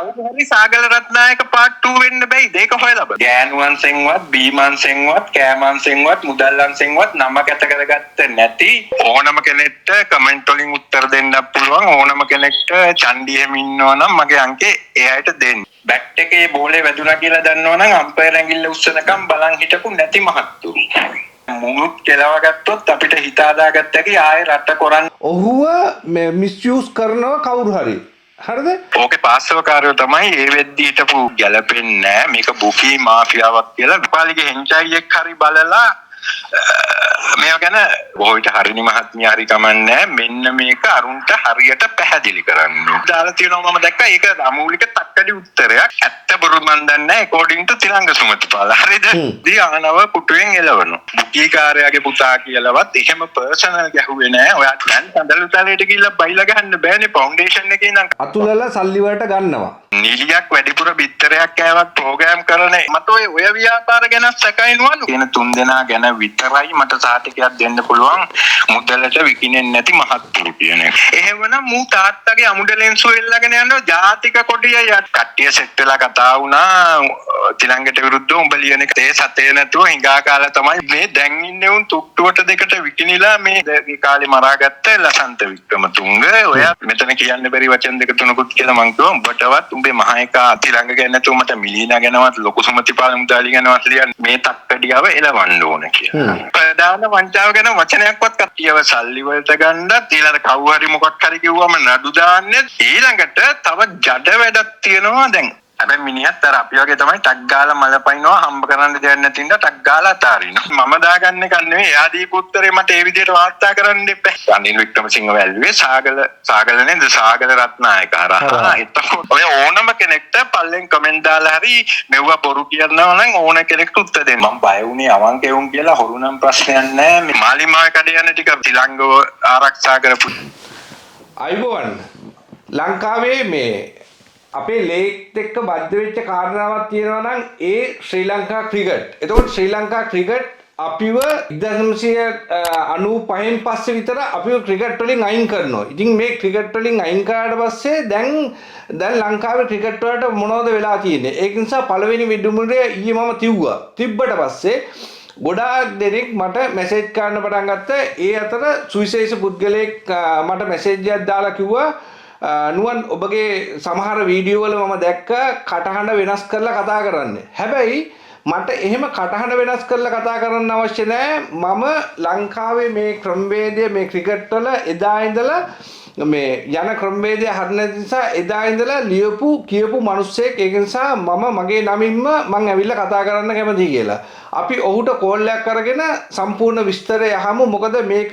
කවුරු හරි සාගල රත්නායක part 2 වෙන්න බැයිද? ඒක හොයලා බලන්න. ගෑනුවන්සෙන්වත් බීමන්සෙන්වත් කෑමන්සෙන්වත් මුදල්ලන්සෙන්වත් නම කැත කරගත්ත නැති ඕනම කෙනෙක්ට කමෙන්ට් වලින් උත්තර දෙන්න පුළුවන්. ඕනම කෙනෙක්ට චන්ඩි එහෙම ඉන්නවා නම් මගේ අංකේ එයාට දෙන්න. බැට් එකේ බෝලේ වැදුනා කියලා දන්නවනම් අම්පයර් ඇඟිල්ල උස්සනකම් බලන් හිටපු නැති මහත්තුරු. මුනුත් කෙලව ගත්තොත් අපිට හිත හදාගත්ත හැකි ආයේ රට කරන්න. ඔහුව මිස්යූස් කරනවා කවුරු හරි. හරිද? ඕකේ පාස්සවකාරයෝ තමයි ඒ වෙද්දී හිටපු ගැලපෙන්නේ නැහැ. මේක බුකී මාෆියාවක් කියලා විපාලිගේ හෙන්චයියෙක් හරි බලලා මේක ගැන බොහෝවිට හරිනි මහත්මිය හරි කමන්නේ මෙන්න මේක අරුන්ට හරියට පැහැදිලි කරන්න. දාලා තියෙනවා මම දැක්කා ඒක අමූලික තක්කඩි උත්තරයක්. ඇත්ත බොරු මන් දන්නේ නැහැ according to තිලංග සුමතිපාල. හරිද? දී ආනව පුටුවෙන් එලවනවා. බුකී කාර්යාගේ පුතා කියලාවත් එහෙම පර්සනල් ගැහුවේ නැහැ. ඔයාට දැන් සඳලු තලයට ගිහිල්ලා බයිලා ගහන්න බෑනේ ෆවුන්ඩේෂන් එකේ ඉඳන්. අතුලලා සල්ලි වලට ගන්නවා. නිලියක් වැඩිපුර බිත්තරයක් කෑවත් ප්‍රෝග්‍රෑම් කරන මට ඔය ව්‍යාපාර ගැන සැකයිනවලු. කියන තුන් දෙනා ගැන විතරයි මට සාතිකයක් දෙන්න පුළුවන් මුදලට විකිනෙන්නේ නැති මහත්තුරු කියන එක. එහෙමනම් මූ තාත්තගේ අමුඩ ලෙන්සු එල්ලගෙන යනවා ජාතික කොටිය යට. කට්ටිය සෙට් වෙලා කතා වුණා තිලංගට විරුද්ධව උඹ ලියන එක තේ සතේ නැතුව හිඟා කාලා තමයි මේ දැන් ඉන්නේ උන් තුට්ටුවට දෙකට විකිනිලා මේ කාලේ මරාගත්ත ලසන්ත වික්‍රමතුංග. ඔයා මෙතන කියන්න බැරි වචන දෙක තුනකුත් කියලා මං කිව්වා උඹටවත් උඹේ මහේකා තිලංග ගැන නැතුව මට මිලිනා ගැනවත් ලොකු සුමතිපාල මුදාලි ගැනවත් ලියන්න මේ තක්කඩියව එලවන්න ඕන කියලා. ප්‍රධාන වංචාව ගැන වචනයක්වත් කට්ටියව සල්ලි වලට ගන්නත් ඊළඟ කවුරු හරි මොකක් හරි කිව්වම නඩු දාන්නේ ඊළඟට තව ජඩ වැඩක් තියෙනවා දැන්. හැබැයි මිනිහත් අර අපි වගේ තමයි ටක් ගාලා මල පයින්නවා හම්බ කරන්න දෙයක් නැතිනම් ටක් ගාලා අතාරිනවා. මම දාගන්න එක නෙවෙයි එයා දීපු උත්තරේ මට ඒ විදිහට වාර්තා කරන්න එපා. රනිල් වික්‍රමසිංහ වැල්ලුවේ සාගල නේද සාගල රත්නායක හරහා. එතකොට ඔය ඕනම කෙනෙක්ට පල්ලෙන් කමෙන්ට් දාලා හරි මෙව්වා බොරු කියනවා නම් ඕන කෙනෙක්ට උත්තර දෙන්න. මම බය වුණේ අවංකෙවුන් කියලා හොරු නම් ප්‍රශ්නයක් නැහැ. මේ මාලිමාවේ කඩේ යන ටික තිලංගව ආරක්ෂා කරපු. අයිබෝවන් ලංකාවේ මේ අපේ ලේක්ත් එක්ක බද්ධ වෙච්ච කාරණාවක් තියෙනවා නම් ඒ ශ්‍රී ලංකා ක්‍රිකට්. එතකොට ශ්‍රී ලංකා ක්‍රිකට් අපිව 1995න් පස්සේ විතර අපිව ක්‍රිකට් වලින් අයින් කරනවා. ඉතින් මේ ක්‍රිකට් වලින් අයින් කරාට පස්සේ දැන් ලංකාවේ ක්‍රිකට් වලට මොනවද වෙලා තියෙන්නේ? ඒක නිසා පළවෙනි විදුමුරේ ඊයේ මම තිව්වා. තිබ්බට පස්සේ ගොඩාක් දෙනෙක් මට මැසේජ් කරන්න පටන් ගත්තා. ඒ අතර සුවිශේෂ පුද්ගලයෙක් මට මැසේජ් එකක් දාලා කිව්වා නුවන් ඔබගේ සමහර වීඩියෝ වල මම දැක්ක කටහඬ වෙනස් කරලා කතා කරන්න. හැබැයි මට එහෙම කටහඬ වෙනස් කරලා කතා කරන්න අවශ්‍ය නැහැ. මම ලංකාවේ මේ ක්‍රමවේදය මේ ක්‍රිකට් වල එදා ඉඳලා මේ යන ක්‍රමවේදය හරින නිසා එදා ඉඳලා කියපු මිනිස්සෙක් ඒක නිසා මම මගේ නමින්ම මං ඇවිල්ලා කතා කරන්න කැමතියි කියලා. අපි ඔහුට කෝල් එකක් අරගෙන සම්පූර්ණ විස්තරය අහමු. මොකද මේක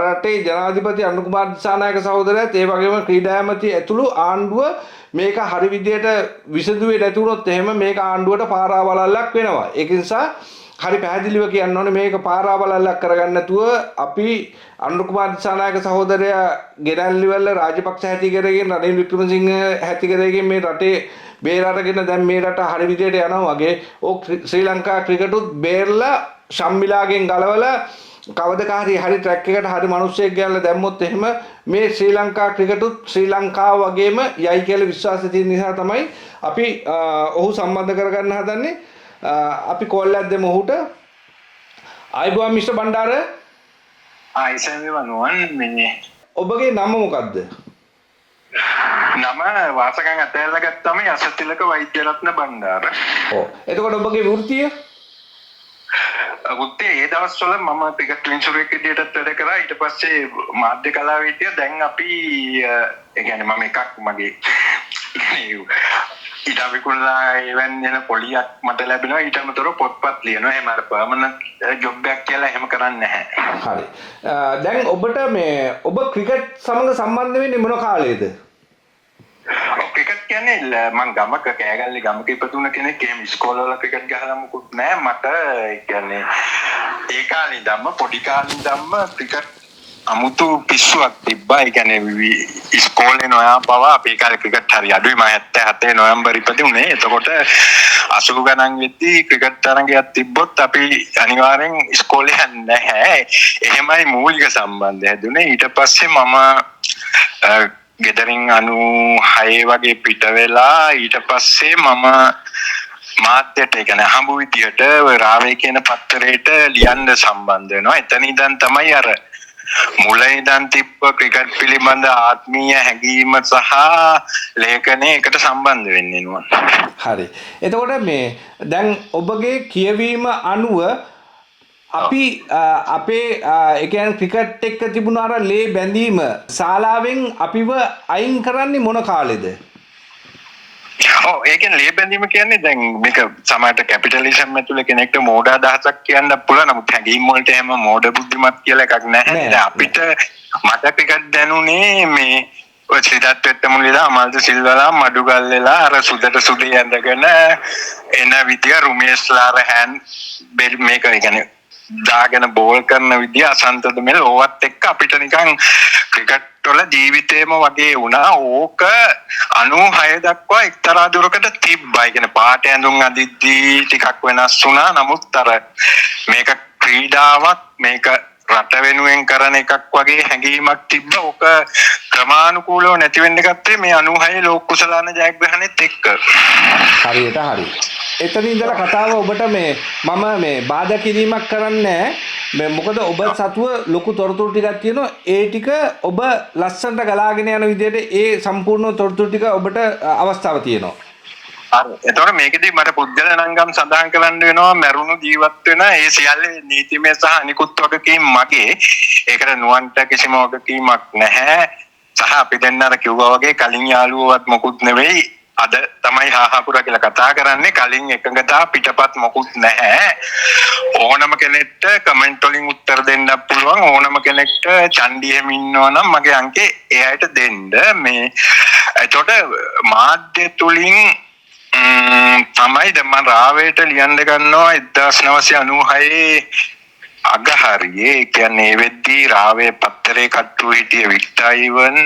රටේ ජනාධිපති අනුර කුමාර දිසානායක සහෝදරයාත් ඒ වගේම ක්‍රීඩා ඇමති ඇතුළු ආණ්ඩුව මේක හරි විදියට විසඳුවේ නැති වුණොත් එහෙම මේක ආණ්ඩුවට පාරාවලල්ලක් වෙනවා. ඒක නිසා හරි පැහැදිලිව කියන්න ඕනේ මේක පාරාවලල්ලක් කරගන්න නැතුව අපි අනුර කුමාර දිසානායක සහෝදරයා ගෙනල්ලිවල රාජපක්ෂ හැටි කරගෙන රනිල් වික්‍රමසිංහ හැටි කරගෙන මේ රටේ බේරාටගෙන දැන් මේ රට හරි විදියට යනවා වගේ ඕක ශ්‍රී ලංකා ක්‍රිකටුත් බේරලා ශම්මිලාගෙන් ගලවලා කවදකාරී හරි ට්‍රැක් එකට හරි මිනිස්සෙක් ගෑනලා දැම්මොත් එහෙම මේ ශ්‍රී ලංකා ක්‍රිකටුත් ශ්‍රී ලංකාව වගේම යයි කියලා විශ්වාසය තියෙන නිසා තමයි අපි ඔහු සම්බන්ධ කරගන්න හදන්නේ. අපි කෝල් එකක් දෙමු ඔහුට. ආයිබෝන් මිස්ටර් බණ්ඩාර. ආයිසෙන්වනුවන් මෙන්නේ. ඔබගේ නම මොකද්ද? නම වාසකම් අතහැරලා ගත්තම යසතිලක වෛද්‍යරත්න බණ්ඩාර. ඔව්. එතකොට ඔබගේ වෘත්තිය? වෘත්තිය ඒ දවස්වල මම ක්‍රිකට් ඉන්ෂුරන්ස් එකේදීටත් වැඩ කරා. ඊට පස්සේ මාධ්‍ය කලාවේදිය දැන් අපි ඒ කියන්නේ මම එකක් මගේ ඊට විකුණලා එවන් යන පොලියක් මට ලැබෙනවා. ඊට අමතරව පොත්පත් ලියනවා. එහෙම අර පර්මනන්ට් ජොබ් එකක් කියලා එහෙම කරන්නේ නැහැ. හරි. දැන් ඔබට මේ ඔබ ක්‍රිකට් සමග සම්බන්ධ වෙන්නේ මොන කාලේද? ක්‍රිකට් කියන්නේ මම ගමක කෑගල්ලේ ගමක ඉපදුන කෙනෙක්. එහෙම ඉස්කෝලේ වල ක්‍රිකට් ගහලා මුකුත් නැහැ. මට ඒ කියන්නේ ඒ කාලේ ඉඳන්ම පොඩි කාලේ ඉඳන්ම ක්‍රිකට් අමුතු පිස්සුවක් තිබ්බා. ඒ කියන්නේ ඉස්කෝලේ නොයා පවා අපේ කාලේ ක්‍රිකට් හරි අඩුයි. මම 77 නොවැම්බර් ඉපදුනේ. එතකොට 80 ගණන් වෙද්දී ක්‍රිකට් තරඟයක් තිබ්බොත් අපි අනිවාර්යෙන් ඉස්කෝලේ යන්නේ නැහැ. එහෙමයි මූලික සම්බන්ධය හැදුනේ. ඊට පස්සේ මම ගෙදරින් 96 වගේ පිට වෙලා ඊට පස්සේ මම මාධ්‍යට ඒ කියන්නේ හම්බු විදියට ඔය රාවේ කියන පත්තරේට ලියන්න සම්බන්ධ වෙනවා. එතන ඉඳන් තමයි අර මුල ඉඳන් තිබ්බ ක්‍රිකට් පිළිබඳ ආත්මීය හැඟීම සහ ලේඛනය එකට සම්බන්ධ වෙන්නේ නුවන්. හරි. එතකොට මේ දැන් ඔබගේ කියවීම අනුව අපි අපේ ඒ කියන්නේ ක්‍රිකට් එක්ක තිබුණ අර ලේ බැඳීම ශාලාවෙන් අපිව අයින් කරන්නේ මොන කාලෙද? ඔව් ඒකෙන් ලේ බැඳීම කියන්නේ දැන් මේක සමහරට කැපිටලිසම් ඇතුලේ කෙනෙක්ට මෝඩ අදහසක් කියන්න පුළුවන්. නමුත් හැඟීම් වලට එහෙම මෝඩ බුද්ධිමත් කියලා එකක් නැහැ. දැන් අපිට මට ක්‍රිකට් දැනුනේ මේ ඔය සිද්ධාර්ථ වෙත්තමුල්ලලා අමල්ද සිල්වලා මඩුගල්ලලා අර සුදට සුදේ ඇඳගෙන එන විදිය රුමේස්ලාර හැන් මේක කියන්නේ දාගෙන බෝල් කරන විදිය අසන්තද මෙල් ඕවත් එක්ක අපිට නිකන් ක්‍රිකට් වල ජීවිතේම වගේ වුණා. ඕක 96 දක්වා එක්තරා දුරකට තිබ්බා. ඒ කියන්නේ පාට ඇඳුම් අදිද්දී ටිකක් වෙනස් වුණා. නමුත් අර මේක ක්‍රීඩාවක් මේක රට වෙනුවෙන් කරන එකක් වගේ හැඟීමක් තිබ්බ. ඕක ක්‍රමානුකූලව නැති වෙන්න ගත්තේ මේ 96 ලෝක කුසලාන ජයග්‍රහණෙත් එක්ක. හරියට හරි. එතන ඉඳලා කතාව ඔබට මම මේ බාධා කිරීමක් කරන්නේ නැහැ. මොකද ඔබ සතුව ලොකු තොරතුරු ටිකක් තියෙනවා. ඒ ටික ඔබ ලස්සනට ගලාගෙන යන විදිහට ඒ සම්පූර්ණ තොරතුරු ටික ඔබට අවස්ථාව තියෙනවා. හරි. එතකොට මේකෙදි මට පුද්ගල නංගම් සඳහන් කරන්න වෙනවා මරුණු ජීවත් වෙන ඒ සියල්ල නීතිමය සහ අනිකුත් වගකීම් මගේ. ඒකට නුවන්ට කිසිම වගකීමක් නැහැ. සහ අපි දෙන්න අර කිව්වා වගේ කලින් යාළුවවත් මොකුත් නෙවෙයි. අද තමයි හාහපුරා කියලා කතා කරන්නේ. කලින් එකඟතා පිටපත් මොකුත් නැහැ. ඕනම කෙනෙක්ට කමෙන්ට් වලින් උත්තර දෙන්න පුළුවන්. ඕනම කෙනෙක්ට චන්ඩියෙම ඉන්නවා නම් මගේ අංකේ එයාට දෙන්න. මේ එතකොට මාධ්‍ය තුලින් තමයි දැන් මම රාවේට ලියන්න ගන්නවා 1996 අගහරියේ. කියන්නේ ඒ වෙද්දී රාවේ පත්තරේ කට්ටු හිටිය වික්ටයිවන්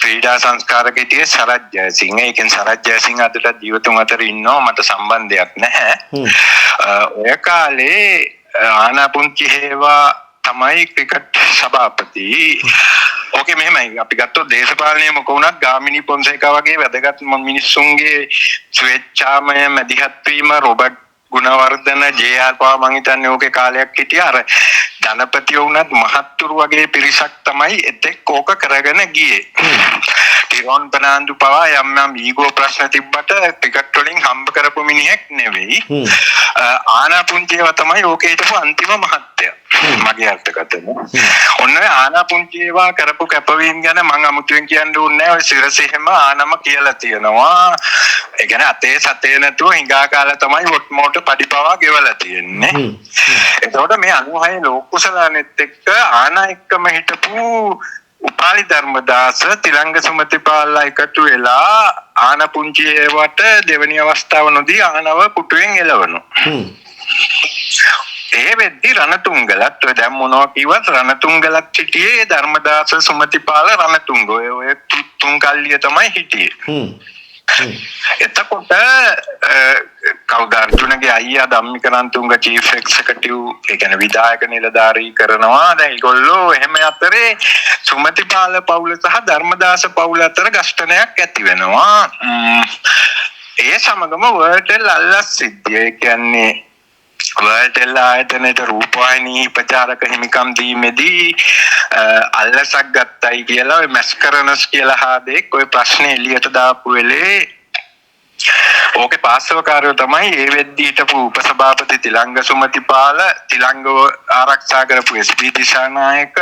ක්‍රීඩා සංස්කාරක හිටියේ සරත් ජයසිංහ. ඒකෙන් සරත් ජයසිංහ අදට ජීවතුන් අතර ඉන්නවා. මට සම්බන්ධයක් නැහැ. ඔය කාලේ ආනාපුංචි හේවා තමයි ක්‍රිකට් සභාපති. ඕකේ මෙහෙමයි අපි ගත්තොත් දේශපාලනය මොක වුණත් ගාමිණී පොන්සේකා වගේ වැදගත් මිනිස්සුන්ගේ ස්වේච්ඡාමය මැදිහත් වීම රොබර්ට් ගුණවර්ධන ජේ.ආර් පවා මං හිතන්නේ ඕකේ කාලයක් හිටියා. අර ධනපතියෝ වුණත් මහත්තුරු වගේ පිරිසක් තමයි එතෙක් ඕක කරගෙන ගියේ. ටිරොන් බර්නාන්ඩු පවා යම් ඊගෝ ප්‍රශ්න තිබ්බට ක්‍රිකට් වලින් හම්බ කරපු මිනිහෙක් නෙවෙයි. ආනාපුංචිව තමයි ඕකේ හිටපු අන්තිම මහත්තයා. මගේ අර්ථකථන. ඔන්න ආනාපුංචිව කරපු කැපවීම ගැන මම අමුතුවෙන් කියන්න ඕනේ නැහැ. ඔය සිරසෙහෙම ආනම කියලා තියෙනවා. ඒ කියන්නේ අතේ සතේ නැතුව හිඟා කාලා තමයි වොට්මෝට පඩිපවා ගෙවලා තියෙන්නේ. එතකොට මේ 96 ලෝක කුසලානෙත් එක්ක ආනා එක්කම හිටපු උපාලි ධර්මදාස තිලංග සුමතිපාලලා එකතු වෙලා ආනපුංචිවට දෙවෙනි අවස්ථාව නොදී ආනව පුටුවෙන් එළවනවා. ඒ වෙද්දි රණතුංගලත් ඔය දැන් මොනවා කිව්වත් රණතුංගලත් හිටියේ ධර්මදාස සුමතිපාල රණතුංග ඔය තුන් කල්ලිය තමයි හිටියේ. එතකොට කවුද අර්ජුනගේ අයියා ධම්මික රණතුංග චීෆ් එක්සිකියුටිව් ඒ කියන්නේ විධායක නිලධාරී කරනවා. දැන් ඒගොල්ලෝ එහෙම අතරේ සුමතිපාල පවුල සහ ධර්මදාස පවුල අතර ගැටණයක් ඇති වෙනවා. ඒ සමගම වර්ල්ටෙල් අල්ලස් සිද්ධිය. ඒ කියන්නේ වර්ල්ටෙල් ආයතනයේ රූපවාහිනී ප්‍රචාරක හිමිකම් දීමේදී අල්ලසක් ගත්තයි කියලා ඔය මැස්කරනස් කියලා හාදෙක් ඔය ප්‍රශ්නේ එළියට දාපු වෙලේ ඕකේ පාස්සවකාරයෝ තමයි ඒ වෙද්දී හිටපු උපසභාපති තිලංග සුමතිපාල තිලංගව ආරක්ෂා කරපු එස්.පී. දිසානායක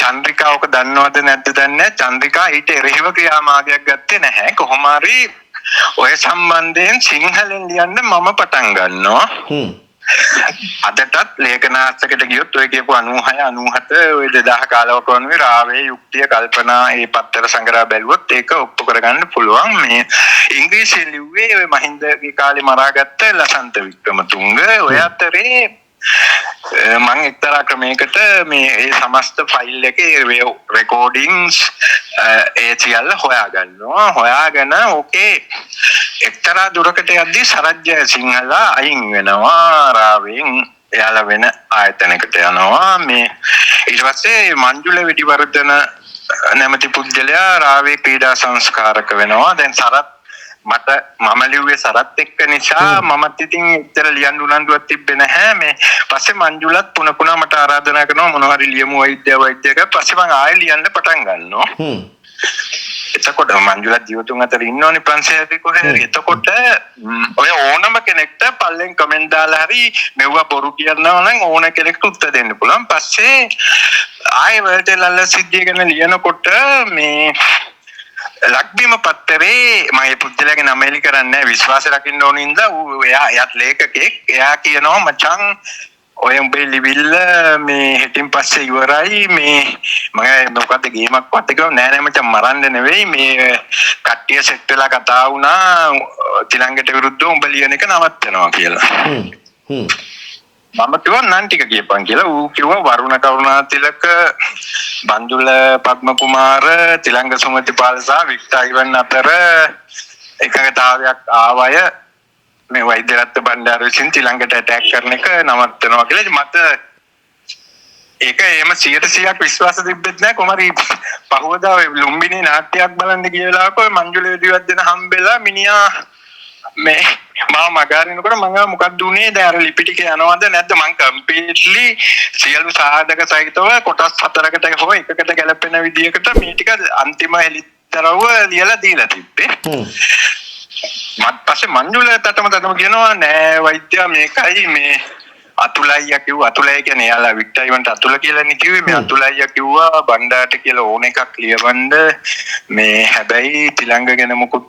චන්ද්‍රිකා ඔක දන්නවද නැද්ද දන්නේ නැහැ. චන්ද්‍රිකා ඊට එරෙහිව ක්‍රියාමාර්ගයක් ගත්තේ නැහැ. කොහොම හරි ඔය සම්බන්ධයෙන් සිංහලෙන් ලියන්න මම පටන් ගන්නවා. අදටත් ලේඛනාර්ථකට ගියොත් ඔය කියපු 96 97 ඔය 2000 කාලවක වුණේ රාවේ යුක්තිය කල්පනා මේ පත්තර සංග්‍රහ බැලුවොත් ඒක ඔප්පු කරගන්න පුළුවන්. මේ ඉංග්‍රීසියෙන් ලිව්වේ ඔය මහින්දගේ කාලේ මරාගත්ත ලසන්ත වික්‍රමතුංග. ඔය අතරේ මම එක්තරා ක්‍රමයකට මේ ඒ සමස්ත ෆයිල් එකේ රෙකෝඩින්ග්ස් ඒ සියල්ල හොයාගන්නවා. හොයාගෙන ඕකේ එක්තරා දුරකට යද්දී සරත් ජයසිංහලා අයින් වෙනවා රාවෙන්. එයාලා වෙන ආයතනයකට යනවා. මේ ඊට පස්සේ මංජුල විටිවර්ධන නැමැති පුද්ගලයා රාවේ ක්‍රීඩා සංස්කාරක වෙනවා. දැන් සරත් මට මම ලිව්වේ සරත් එක්ක නිසා මමත් ඉතින් එච්චර ලියන්න උනන්දුවක් තිබ්බේ නැහැ. මේ පස්සේ මංජුලත් පුන මට ආරාධනා කරනවා මොනවා හරි ලියමු වෛද්‍යක. පස්සේ මම ආයෙ ලියන්න පටන් ගන්නවා. එතකොට මංජුලත් ජීවතුන් අතර ඉන්නෝනේ ප්‍රංශයේදී කොහේ. එතකොට ඔය ඕනම කෙනෙක්ට පල්ලෙන් කමෙන්ට් දාලා හරි මෙවුවා බොරු කියනවා නම් ඕන කෙනෙක්ට උත්තර දෙන්න පුළුවන්. පස්සේ ආයෙ වලට ලල්ල සිද්ධිය ගැන ලියනකොට මේ ලක්බිම පත්තරේ මගේ පුද්ගලයාගේ නම එලි කරන්නේ විශ්වාස රකින්න ඕන ඉඳලා එයාත් ලේඛකෙක්. එයා කියනවා මචං ඔය උඹේ ලිවිල්ල මේ හෙටින් පස්සේ ඉවරයි මේ මම මොකද්ද ගේමක් වත් එක නෑ මචං මරන්න නෙවෙයි මේ කට්ටිය සෙට් වෙලා කතා වුණා තිලංගට විරුද්ධව උඹ ලියන එක නවත්තනවා කියලා. මම කිව්වා නන් ටික කියපන් කියලා. ඌ කිව්වා වරුණ කරුණාතිලක බන්දුල පද්ම කුමාර තිලංග සුමතිපාල සහ වික්ටර් ඉවන් අතර එකඟතාවයක් ආවය මේ වෛද්‍යරත්න බණ්ඩාර විසින් තිලංගට ඇටැක් කරන එක නවත්තනවා කියලා. මට ඒක එහෙම 100% විශ්වාස තිබෙත් නැහැ. කොහමරි පහවදා ලුම්බිනි නාට්‍යයක් බලන්න ගිය වෙලාවක මංජුල වේදිවත් දෙන හම්බෙලා මිනිහා මේ මම මගහරිනකොට මම මොකක්ද උනේ දැන් අර ලිපි ටික යනවද නැද්ද මම කම්ප්ලීට්ලි සියලු සාධක සහිතව කොටස් 4කට හෝ එකකට ගැලපෙන විදියකට මේ ටික අන්තිම හෙලිතරව ලියලා දීලා තිබ්බේ. මත් පස්සේ මංජුල තටම කියනවා නෑ වෛද්‍යයා මේකයි මේ අතුලයියා කිව්වා. අතුලයි කියන්නේ යාලා වික්ටර් ඉවන්ට අතුල කියලානේ කිව්වේ. මේ අතුලයියා කිව්වා බණ්ඩාට කියලා ඕන එකක් ලියවන්න මේ හැබැයි තිලංග ගැන මොකුත්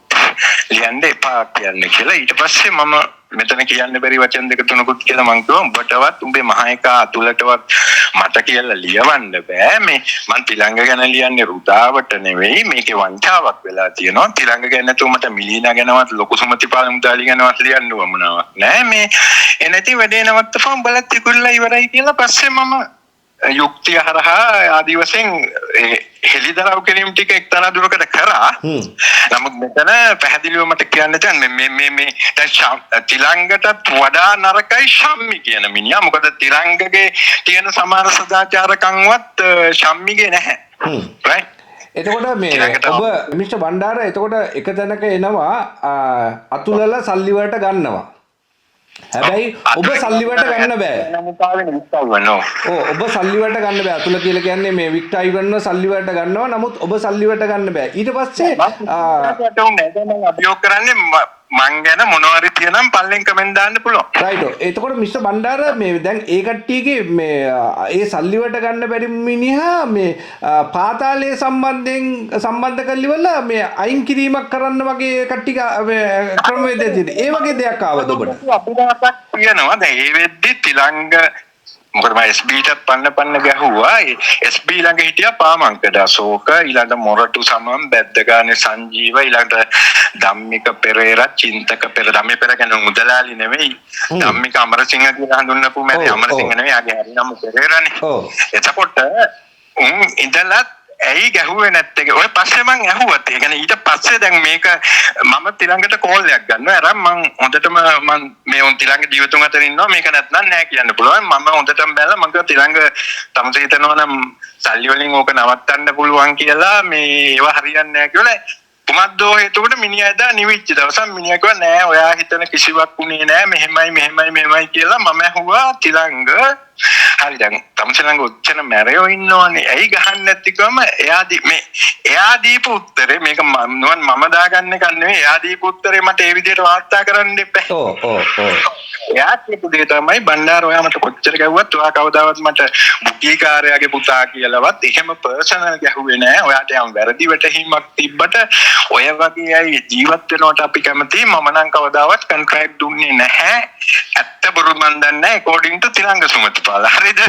ලියන්න එපා කියන්නේ කියලා. ඊට පස්සේ මම මෙතන කියන්න බැරි වචන දෙක තුනකුත් කියලා මං කිව්වා උඹටවත් උඹේ මහ එකා අතුලටවත් මට කියලා ලියවන්න බෑ. මේ මං තිලංග ගැන ලියන්නේ රුදාවට නෙවෙයි. මේකේ වංචාවක් වෙලා තියෙනවා. තිලංග ගැන නැතුව මට මිලීනා ගැනවත් ලොකු සුමතිපාල මුදාලි ගැනවත් ලියන්න වමනාවක් නෑ. මේ එනති වැඩේ නවත්තපන් බලත් තිකුල්ලා ඉවරයි කියලා පස්සේ මම යුක්තිය හරහා ආදි වශයෙන් හෙලිදරව් කිරීම ටික එක්තරා දුරකට කරා. නමුත් මෙතන පැහැදිලිව මට කියන්න තියෙන්නේ මේ දැන් තිලංගටත් වඩා නරකයි ශම්මි කියන මිනිහා. මොකද තිලංගගේ තියෙන සමාන සදාචාරකම්වත් ශම්මිගේ නැහැ. right? එතකොට මේ ඔබ මිස්ටර් බණ්ඩාර එතකොට එක තැනක එනවා අතුලලා සල්ලි වලට ගන්නවා. හැබැයි ඔබ සල්ලි වලට ගන්න බෑ. ඔබ සල්ලි වලට ගන්න බෑ. අතුල කියලා කියන්නේ මේ වික්ටර් ඉවන්ව සල්ලි වලට ගන්නවා. නමුත් ඔබ සල්ලි වලට ගන්න බෑ. ඊට පස්සේ අභියෝග කරන්නේ මං ගැන මොනවාරි තියෙනම් පල්ලෙන් කමෙන්ට් දාන්න පුළුවන්. රයිට්. එතකොට මිස්ටර් බණ්ඩාර මේ දැන් ඒ කට්ටියගේ මේ ඒ සල්ලි වලට ගන්න බැරි මිනිහා මේ පාතාලයේ සම්බන්ධ කරලිවලා මේ අයින් කිරීමක් කරන්න වගේ කට්ටිය ක්‍රමවේදයක් තියෙනවා. ඒ වගේ දෙයක් ආවද ඔබට? අභිලාෂයක් තියෙනවා. දැන් ඒ වෙද්දි තිලංග මොකද මම SBටත් පන්න ගැහුවා. SB ළඟ හිටියා පාමංකඩ අශෝක, ඊළඟට මොරටු සමම් බැද්දගානේ සංජීව, ඊළඟට ධම්මික පෙරේරා, චින්තක පෙරේරා. ධම්මික පෙරේරා කියන්නේ මුදලාලි නෙවෙයි. ධම්මික අමරසිංහ කියලා හඳුන්වපු මැරි අමරසිංහ නෙවෙයි. ආගේ හරි නම පෙරේරානේ. එතකොට ඉඳලා ඇයි ගැහුවේ නැත්තේ? ඔය පස්සේ මං ඇහුවත්. ඒ කියන්නේ ඊට පස්සේ දැන් මේක මම තිලංගට කෝල් එකක් ගන්නවා. අර මං හොඳටම මං මේ උන් තිලංග ජීවිතුන් අතර ඉන්නවා. මේක නැත්නම් නෑ කියන්න පුළුවන්. මම හොඳටම බැලලා මං කිව්වා තිලංග තමස හිතනවා නම් සල්ලි වලින් ඕක නවත්තන්න පුළුවන් කියලා මේ ඒවා හරියන්නේ නෑ කියලා. කුමද්දෝ හේතුවට මිනිහා එදා නිවිච්ච දවසක් මිනිහා කිව්වා නෑ ඔයා හිතන කිසිවක් උනේ නෑ මෙහෙමයි කියලා. මම ඇහුවා තිලංග හරි දැන් තමසලංග ඔච්චර මැරයෝ ඉන්නවනේ ඇයි ගහන්න නැති කම එයා දීපු උත්තරේ මේක මම දාගන්න එක නෙවෙයි. එයා දීපු උත්තරේ මට ඒ විදිහට වාර්තා කරන්න එපා. එයා කියපු දේ තමයි බණ්ඩාර ඔයා මට කොච්චර ගැව්වත් ඔයා කවදාවත් මට බුකීකාරයාගේ පුතා කියලාවත් එහෙම පර්සනල් ගැහුවේ නෑ. ඔයාට යම් වැරදි වැටහීමක් තිබ්බට ඔය වගේ අය ජීවත් වෙනවට අපි කැමතියි. මම නම් කවදාවත් කොන්ට්‍රැක්ට් දුන්නේ නැහැ. ඇත්ත බොරු මන් දන්නේ නැහැ according to තිලංග සුමතිපාල. හරිද?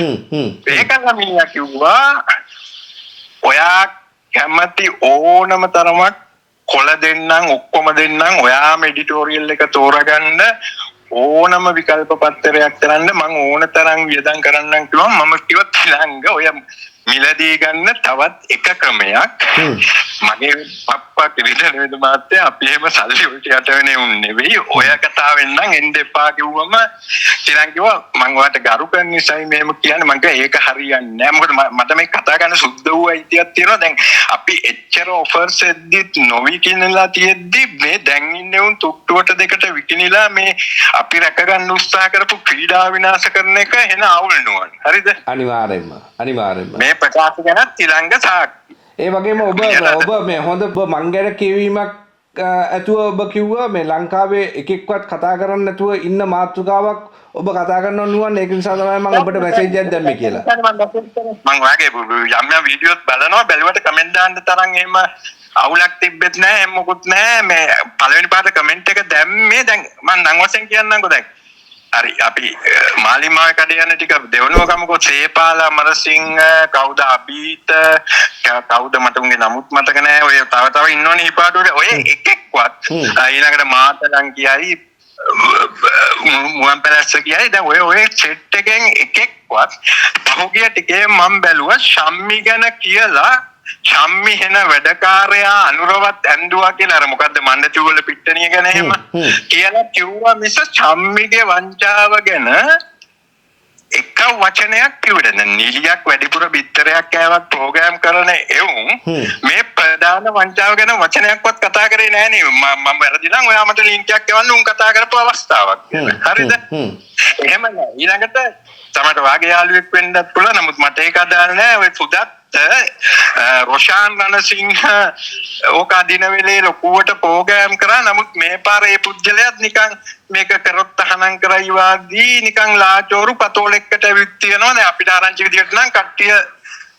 ඒකම මිනිහා කිව්වා ඔයා කැමති ඕනම තරමක් කොළ දෙන්නම් ඔක්කොම දෙන්නම් ඔයාම එඩිටෝරියල් එක තෝරගන්න ඕනම විකල්ප පත්‍රයක් කරන්න මම ඕන තරම් වියදම් කරන්නම් කිව්වා. මම කිව්වා තිලංග ඔය මිලදී ගන්න තවත් එක ක්‍රමයක්. මගේ පප්පා කිරිදෙන වේද මාත්‍ය අපි එහෙම සල්ලි වලට යට වෙන්නේ උන් නෙවෙයි. ඔය කතාවෙන් නම් එන්න එපා කිව්වම ඊළඟ කිව්වා මම ඔයාලට ගරු කරන නිසායි මෙහෙම කියන්නේ. මම කිව්වා ඒක හරියන්නේ නැහැ. මොකද මට මේ කතා කරන්න සුද්ධ වූ අයිතියක් තියෙනවා. දැන් අපි එච්චර ඔෆර්ස් එද්දිත් නොවි කියනලා තියෙද්දි මේ දැන් ඉන්නේ උන් තුට්ටුවට දෙකට විකිනිලා මේ අපි රැක ගන්න උත්සාහ කරපු ක්‍රීඩා විනාශ කරන එක එන අවුල් නුවන්. හරිද? අනිවාර්යෙන්ම මේ ප්‍රකාශ ගැනත් ඊළඟ සාක්ෂි. ඒ වගේම ඔබ මේ හොඳ මං ගැන කියවීමක් ඇතුව ඔබ කිව්වා මේ ලංකාවේ එකෙක්වත් කතා කරන්න නැතුව ඉන්න මාතෘකාවක් ඔබ කතා කරනවා නුවන් ඒක නිසා තමයි මම ඔබට මැසේජ් එකක් දැම්මේ කියලා. මම වාගේ යම් යම් වීඩියෝස් බලනවා බැලුවට කමෙන්ට් දාන්න තරම් එහෙම අවුලක් තිබෙත් නැහැ මොකුත් නැහැ මේ පළවෙනි පාට කමෙන්ට් එක දැම්මේ දැන් මම නම් වශයෙන් කියන්නම්කෝ දැන් හරි අපි මාලිමාවේ කඩේ යන ටික දෙවනුව ගමුකෝ සේපාලා මරසිංහ කවුද අබීත කවුද මට උන්ගේ නමුත් මතක නැහැ ඔය තව ඉන්නෝනේ හිපාඩුවේ ඔය එකෙක්වත් ඊළඟට මාතලන් කියයි මුවන් පැලස්ස කියයි දැන් ඔය සෙට් එකෙන් එකෙක්වත් පහුගිය ටිකේ මම බැලුවා ශම්මි ගැන කියලා ශම්මි වෙන වැඩකාරයා අනුරවත් ඇඳුවා කියලා අර මොකද්ද මණ්ඩචූ වල පිට්ටනිය ගැන එහෙම කියලා කිව්වා මිස ශම්මිගේ වංචාව ගැන එක වචනයක් කිව්වේ නැහැ. නිලියක් වැඩිපුර බිත්තරයක් කෑවත් ප්‍රෝග්‍රෑම් කරන එවුන් මේ ප්‍රධාන වංචාව ගැන වචනයක්වත් කතා කරේ නැහැ නේ. මම වැරදි නම් ඔයා මට ලින්ක් එකක් එවන්න උන් කතා කරපු අවස්ථාවක්. හරිද? එහෙම නෑ. ඊළඟට තමයි වාගේ යාළුවෙක් වෙන්නත් පුළුවන්. නමුත් මට ඒක අදාළ නැහැ. ඔය සුදත් රොෂාන් රණසිංහ ඕක අදින වෙලේ ලොකුවට ප්‍රෝග්‍රෑම් කරා. නමුත් මේ පාර ඒ පුජ්‍යලයක් නිකන් මේක කරොත් තහනම් කරයි වාදී නිකන් ලාචෝරු පතෝලෙක්කට ඇවිත් තියෙනවා. දැන් අපිට ආරංචි විදියට නම් කට්ටිය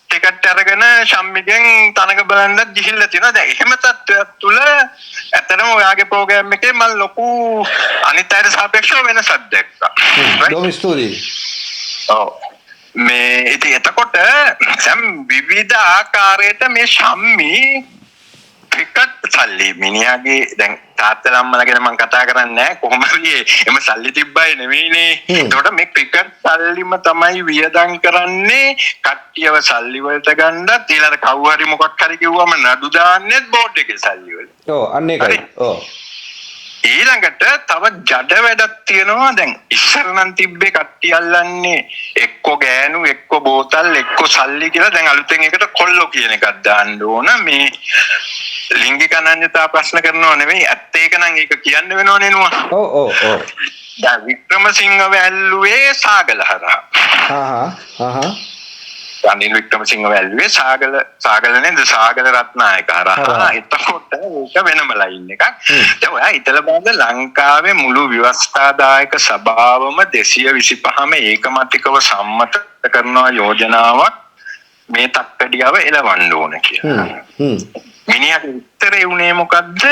ටිකට් අරගෙන ශම්මිගෙන් තනක බලන්නත් ගිහිල්ලා තියෙනවා. දැන් එහෙම තත්ත්වයක් තුල ඇත්තටම ඔයාගේ ප්‍රෝග්‍රෑම් එකේ මම ලොකු අනිත් අයට සාපේක්ෂව වෙනසක් දැක්කා. දොම් ස්ටෝරි. ඔව්. මේ ඉතින් එතකොට සම් විවිධ ආකාරයට මේ ශම්මි ක්‍රිකට් සල්ලි මිනිහාගේ දැන් තාත්තලා අම්මලා ගැන මම කතා කරන්නේ නැහැ කොහොම හරි එම සල්ලි තිබ්බයි නෙවෙයිනේ. ඒකට මේ ක්‍රිකට් සල්ලිම තමයි වියදම් කරන්නේ කට්ටියව සල්ලි වලට ගන්නත් ඊළඟ කවුරු හරි මොකක් හරි කිව්වම නඩු දාන්නෙත් බෝඩ් එකේ සල්ලි වල. ඔව් අන්න ඒකයි. ඔව්. ඊළඟට තව ජඩ වැඩක් තියෙනවා. දැන් ඉස්සර නම් තිබ්බේ කට්ටිය අල්ලන්නේ එක්ක ගෑනු එක්ක බෝතල් එක්ක සල්ලි කියලා. දැන් අලුතෙන් එකට කොල්ලෝ කියන එකක් දාන්න ඕන. මේ ලිංගික අනන්‍යතා ප්‍රශ්න කරනව නෙවෙයි ඇත්ත ඒක නම් ඒක කියන්න වෙනවනේ නුවා. ඔව්. දැන් වික්‍රමසිංහ වැල්ලුවේ සාගල හරහා. අනිල් වික්‍රමසිංහ වැල්ලුවේ සාගල නේද සාගල රත්නායක හරහා. එතකොට ඒක වෙනම ලයින් එකක්. දැන් ඔයා හිතලා බලන්න ලංකාවේ මුළු ව්‍යවස්ථාදායක සභාවම 225ම ඒකමතිකව සම්මත කරනවා යෝජනාවක් මේ තක්කඩියව එලවන්න ඕන කියලා. මිනිහාගේ උත්තරේ උනේ මොකද්ද?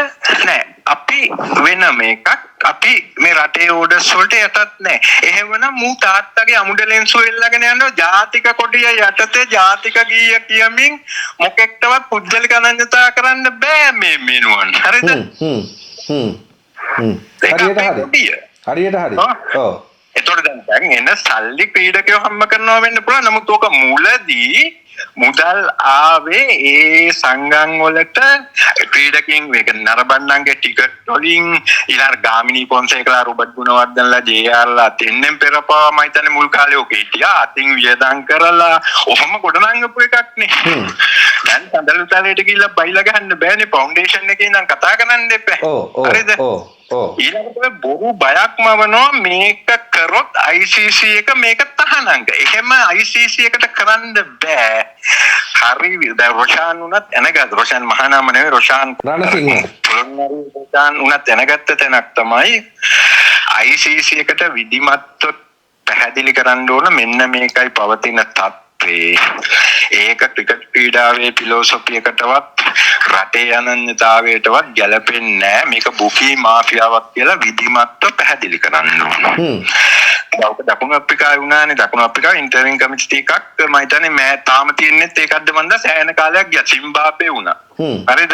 නෑ අපි වෙන මේකක් අපි මේ රටේ ඕඩර්ස් වලට යටත් නෑ. එහෙමනම් මූ තාත්තගේ අමුඩ ලෙන්සු එල්ලගෙන යනවා ජාතික කොටිය යටතේ ජාතික ගීය කියමින් මොකෙක්ටවත් පුද්ගලික අනන්‍යතා කරන්න බෑ මේ මෙනුවන්. හරිද? හරියට හරි. ඔව්. එතකොට දැන් එන සල්ලි ක්‍රීඩකයෝ හම්බ කරනවා වෙන්න පුළුවන්. නමුත් ඕක මුලදී මුදල් ආවේ ඒ සංගම් වලට ක්‍රීඩකින් මේක නරඹන්නන්ගේ ටිකට් වලින් ඊළඟ ගාමිණී පොන්සේකලා රොබර්ට් ගුණවර්ධනලා ජේ.ආර්.ලා දෙන්නෙන් පෙරපවා මම හිතන්නේ මුල් කාලේ ඔක හිටියා. අතින් වියදම් කරලා ඔහොම ගොඩනංගපු එකක් නේ. දැන් සඳලු තලයට ගිහිල්ලා බයිලා ගහන්න බෑනේ. ෆවුන්ඩේෂන් එකේ ඉඳන් කතා කරන්න එපා. හරිද? ඊළඟට බොරු බයක්ම වනවා මේක කරොත් ICC එක මේක තහනම් කර. එහෙම ICC එකට කරන්න බෑ. හරි දැන් රොෂාන් උනත් එනගත් රොෂාන් මහානාම නෙවෙයි රොෂාන් රණසිංහ රොෂාන් උනත් එනගත්ත තැනක් තමයි ICC එකට විධිමත්ව පැහැදිලි කරන්න ඕන මෙන්න මේකයි පවතින තත්ත්වේ. ඒක ක්‍රිකට් ක්‍රීඩාවේ ෆිලොසොෆි එකටවත් රටේ අනන්‍යතාවයටවත් ගැලපෙන්නේ නැහැ. මේක බුකී මාෆියාවක් කියලා විධිමත්ව පැහැදිලි කරන්න ඕන. දකුණු අප්‍රිකාවේ වුණානේ දකුණු අප්‍රිකාවේ ඉන්ටරිම් කමිටි එකක් මම හිතන්නේ මම තාම තියෙන්නේත් ඒකක්ද මන්ද සෑහෙන කාලයක් ගියා සිම්බාබ්වේ වුණා. හරිද?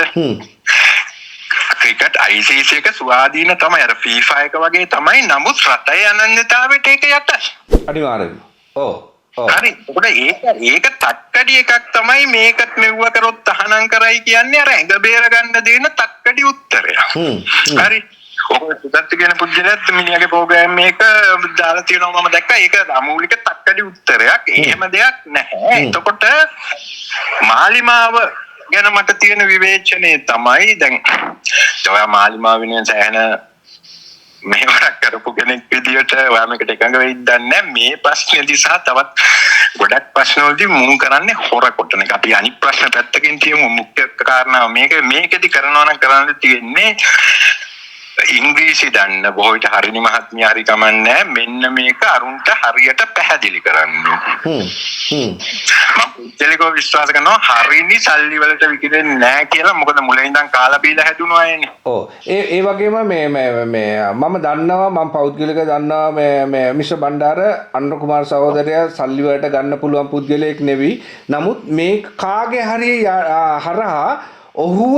ක්‍රිකට් ICC එක ස්වාධීන තමයි අර FIFA එක වගේ තමයි. නමුත් රටේ අනන්‍යතාවයට ඒක යටයි. අනිවාර්යයෙන්ම. ඔව්. හරි. ඒක තක්කඩි තක්කඩි එකක් තමයි මේකත් මෙව්ව කරොත් තහනම් කරයි කියන්නේ අර ඇඟ බේර ගන්න දෙන තක්කඩි උත්තරය. හරි. ඔක සුදත් කියන පුජ්‍යලත් මිනිහාගේ ප්‍රෝග්‍රෑම් එක දාලා තියෙනවා මම දැක්කා. ඒක අමූලික තක්කඩි උත්තරයක්. එහෙම දෙයක් නැහැ. එතකොට මාලිමාව ගැන මට තියෙන විවේචනය තමයි දැන් ඔයා මාලිමාව වෙනුවෙන් සෑහෙන මෙහෙවරක් කරපු කෙනෙක් විදියට ඔයා මේකට එකඟ වෙයිද දන්නේ මේ ප්‍රශ්නේදී සහ තවත් ගොඩක් ප්‍රශ්නවලදී මුන් කරන්නේ හොර කොටන එක. අපි අනිත් ප්‍රශ්න පැත්තකින් තියමු. මුඛ්‍ය කාරණාව මේකෙදි කරනවා නම් කරන්න තියෙන්නේ ඉංග්‍රීසි දන්න බොහෝ විට හරිනි මහත්මිය හරි කමන්නේ මෙන්න මේක අරුන්ට හරියට පැහැදිලි කරන්න. මම පුද්ගලිකව විශ්වාස කරනවා හරිනි සල්ලි වලට විකිරෙන්නේ නැහැ කියලා. මොකද මුලින් ඉඳන් කාලා බීලා හැදුණු අයනේ. ඔව් ඒ වගේම මේ මම දන්නවා මම පෞද්ගලිකව දන්නවා මේ මිස්ටර් බණ්ඩාර අනුර කුමාර සහෝදරයා සල්ලි වලට ගන්න පුළුවන් පුද්ගලයෙක් නෙවෙයි. නමුත් මේ කාගේ හරි හරහා ඔහුව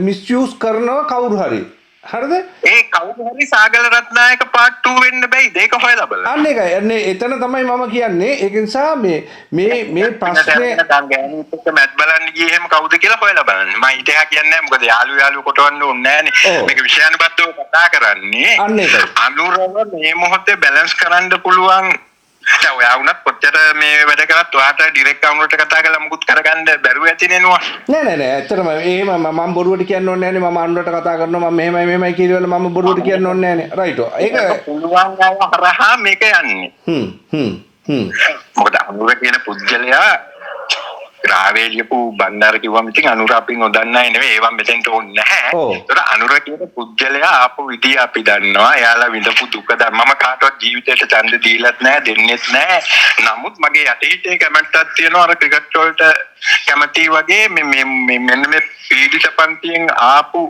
මිස්යූස් කරනවා කවුරු හරි. හරිද? ඒ කවුරු හරි සාගල රත්නායක part 2 වෙන්න බැයිද? ඒක හොයලා බලන්න. අන්න ඒකයි. අන්න එතන තමයි මම කියන්නේ. ඒක නිසා මේ ප්‍රශ්නේ ගෑනුත් එක්ක මැට් බලන්න ගියේ එහෙම කවුද කියලා හොයලා බලන්න. මම ඊට එහා කියන්නේ නැහැ. මොකද යාළුවෝ කොටවන්න ඕනේ නැහනේ. මේක විෂයානුබද්ධව කතා කරන්නේ. අන්න ඒකයි. අනුරව මේ මොහොතේ බැලන්ස් කරන්න පුළුවන්. දැන් ඔයා වුණත් කොච්චර මේ වැඩ කරත් ඔයාට ඩිරෙක්ට් අනුරට කතා කරලා මුකුත් කරගන්න බැරුව ඇති නේනවා. නෑ ඇත්තටම එහෙම මම බොරුවට කියන්න ඕනේ නෑනේ. මම අනුරට කතා කරනවා මම මෙහෙමයි කියලා මම බොරුවට කියන්න ඕනේ නෑනේ. රයිට්. ඒක පුළුවන් අය හරහා මේක යන්නේ. මොකද අනුර කියන පුද්ගලයා ග්‍රාවේ ලියපු බණ්ඩාර කිව්වම ඉතින් අනුර අපි නොදන්න අය නෙවෙයි. ඒවා මෙතෙන්ට ඕනේ නැහැ. ඒතර අනුර කියන පුද්ගලයා ආපු විදිය අපි දන්නවා. එයාලා විඳපු දුක මම කාටවත් ජීවිතේට ඡන්ද දීලත් නැහැ, දෙන්නෙත් නැහැ. නමුත් මගේ යටිහිතේ කැමැත්තක් තියෙනවා අර ක්‍රිකට් වලට කැමති වගේ මෙන්න මේ පීඩිත පන්තියෙන් ආපු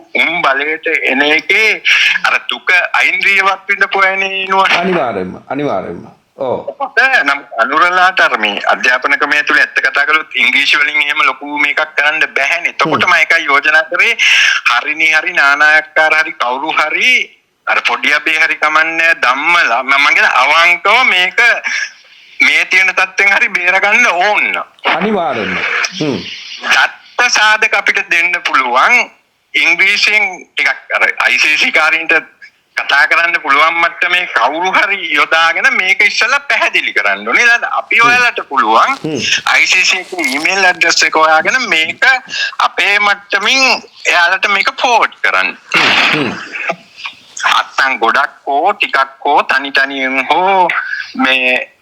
බලයට එන එකේ අර දුක අයින්ද්‍රියවත් විඳපු අයනේ නෝන. අනිවාර්යෙන්ම. නම් අනුරලාට අර මේ අධ්‍යාපන ක්‍රමය තුළ ඇත්ත කතා කළොත් ඉංග්‍රීසි වලින් එහෙම ලොකු මේකක් කරන්න බැහැනේ. එතකොට මම එකයි යෝජනා කරේ හරි නානායක්කාර හරි කවුරු හරි අර පොඩි අපේ හරි කමන්නේ ධම්මලා මම කියන අවංකව මේක මේ තියෙන තත්ත්වෙන් හරි බේරගන්න ඕන. අනිවාර්යෙන්ම. දත්ත සාධක අපිට දෙන්න පුළුවන් ඉංග්‍රීසියෙන් ටිකක් අර ICC කාරින්ට කතා කරන්න පුළුවන් මට්ටමේ කවුරු හරි යොදාගෙන මේක ඉස්සෙල්ලා පැහැදිලි කරන්න ඕනේ. ඊළඟ අපි ඔයාලට පුළුවන් ICC එකේ ඊමේල් ඇඩ්‍රස් එක හොයාගෙන මේක අපේ මට්ටමින් එයාලට මේක ෆෝවර්ඩ් කරන්න. අත්තන් ගොඩක් හෝ ටිකක් හෝ තනියෙන් හෝ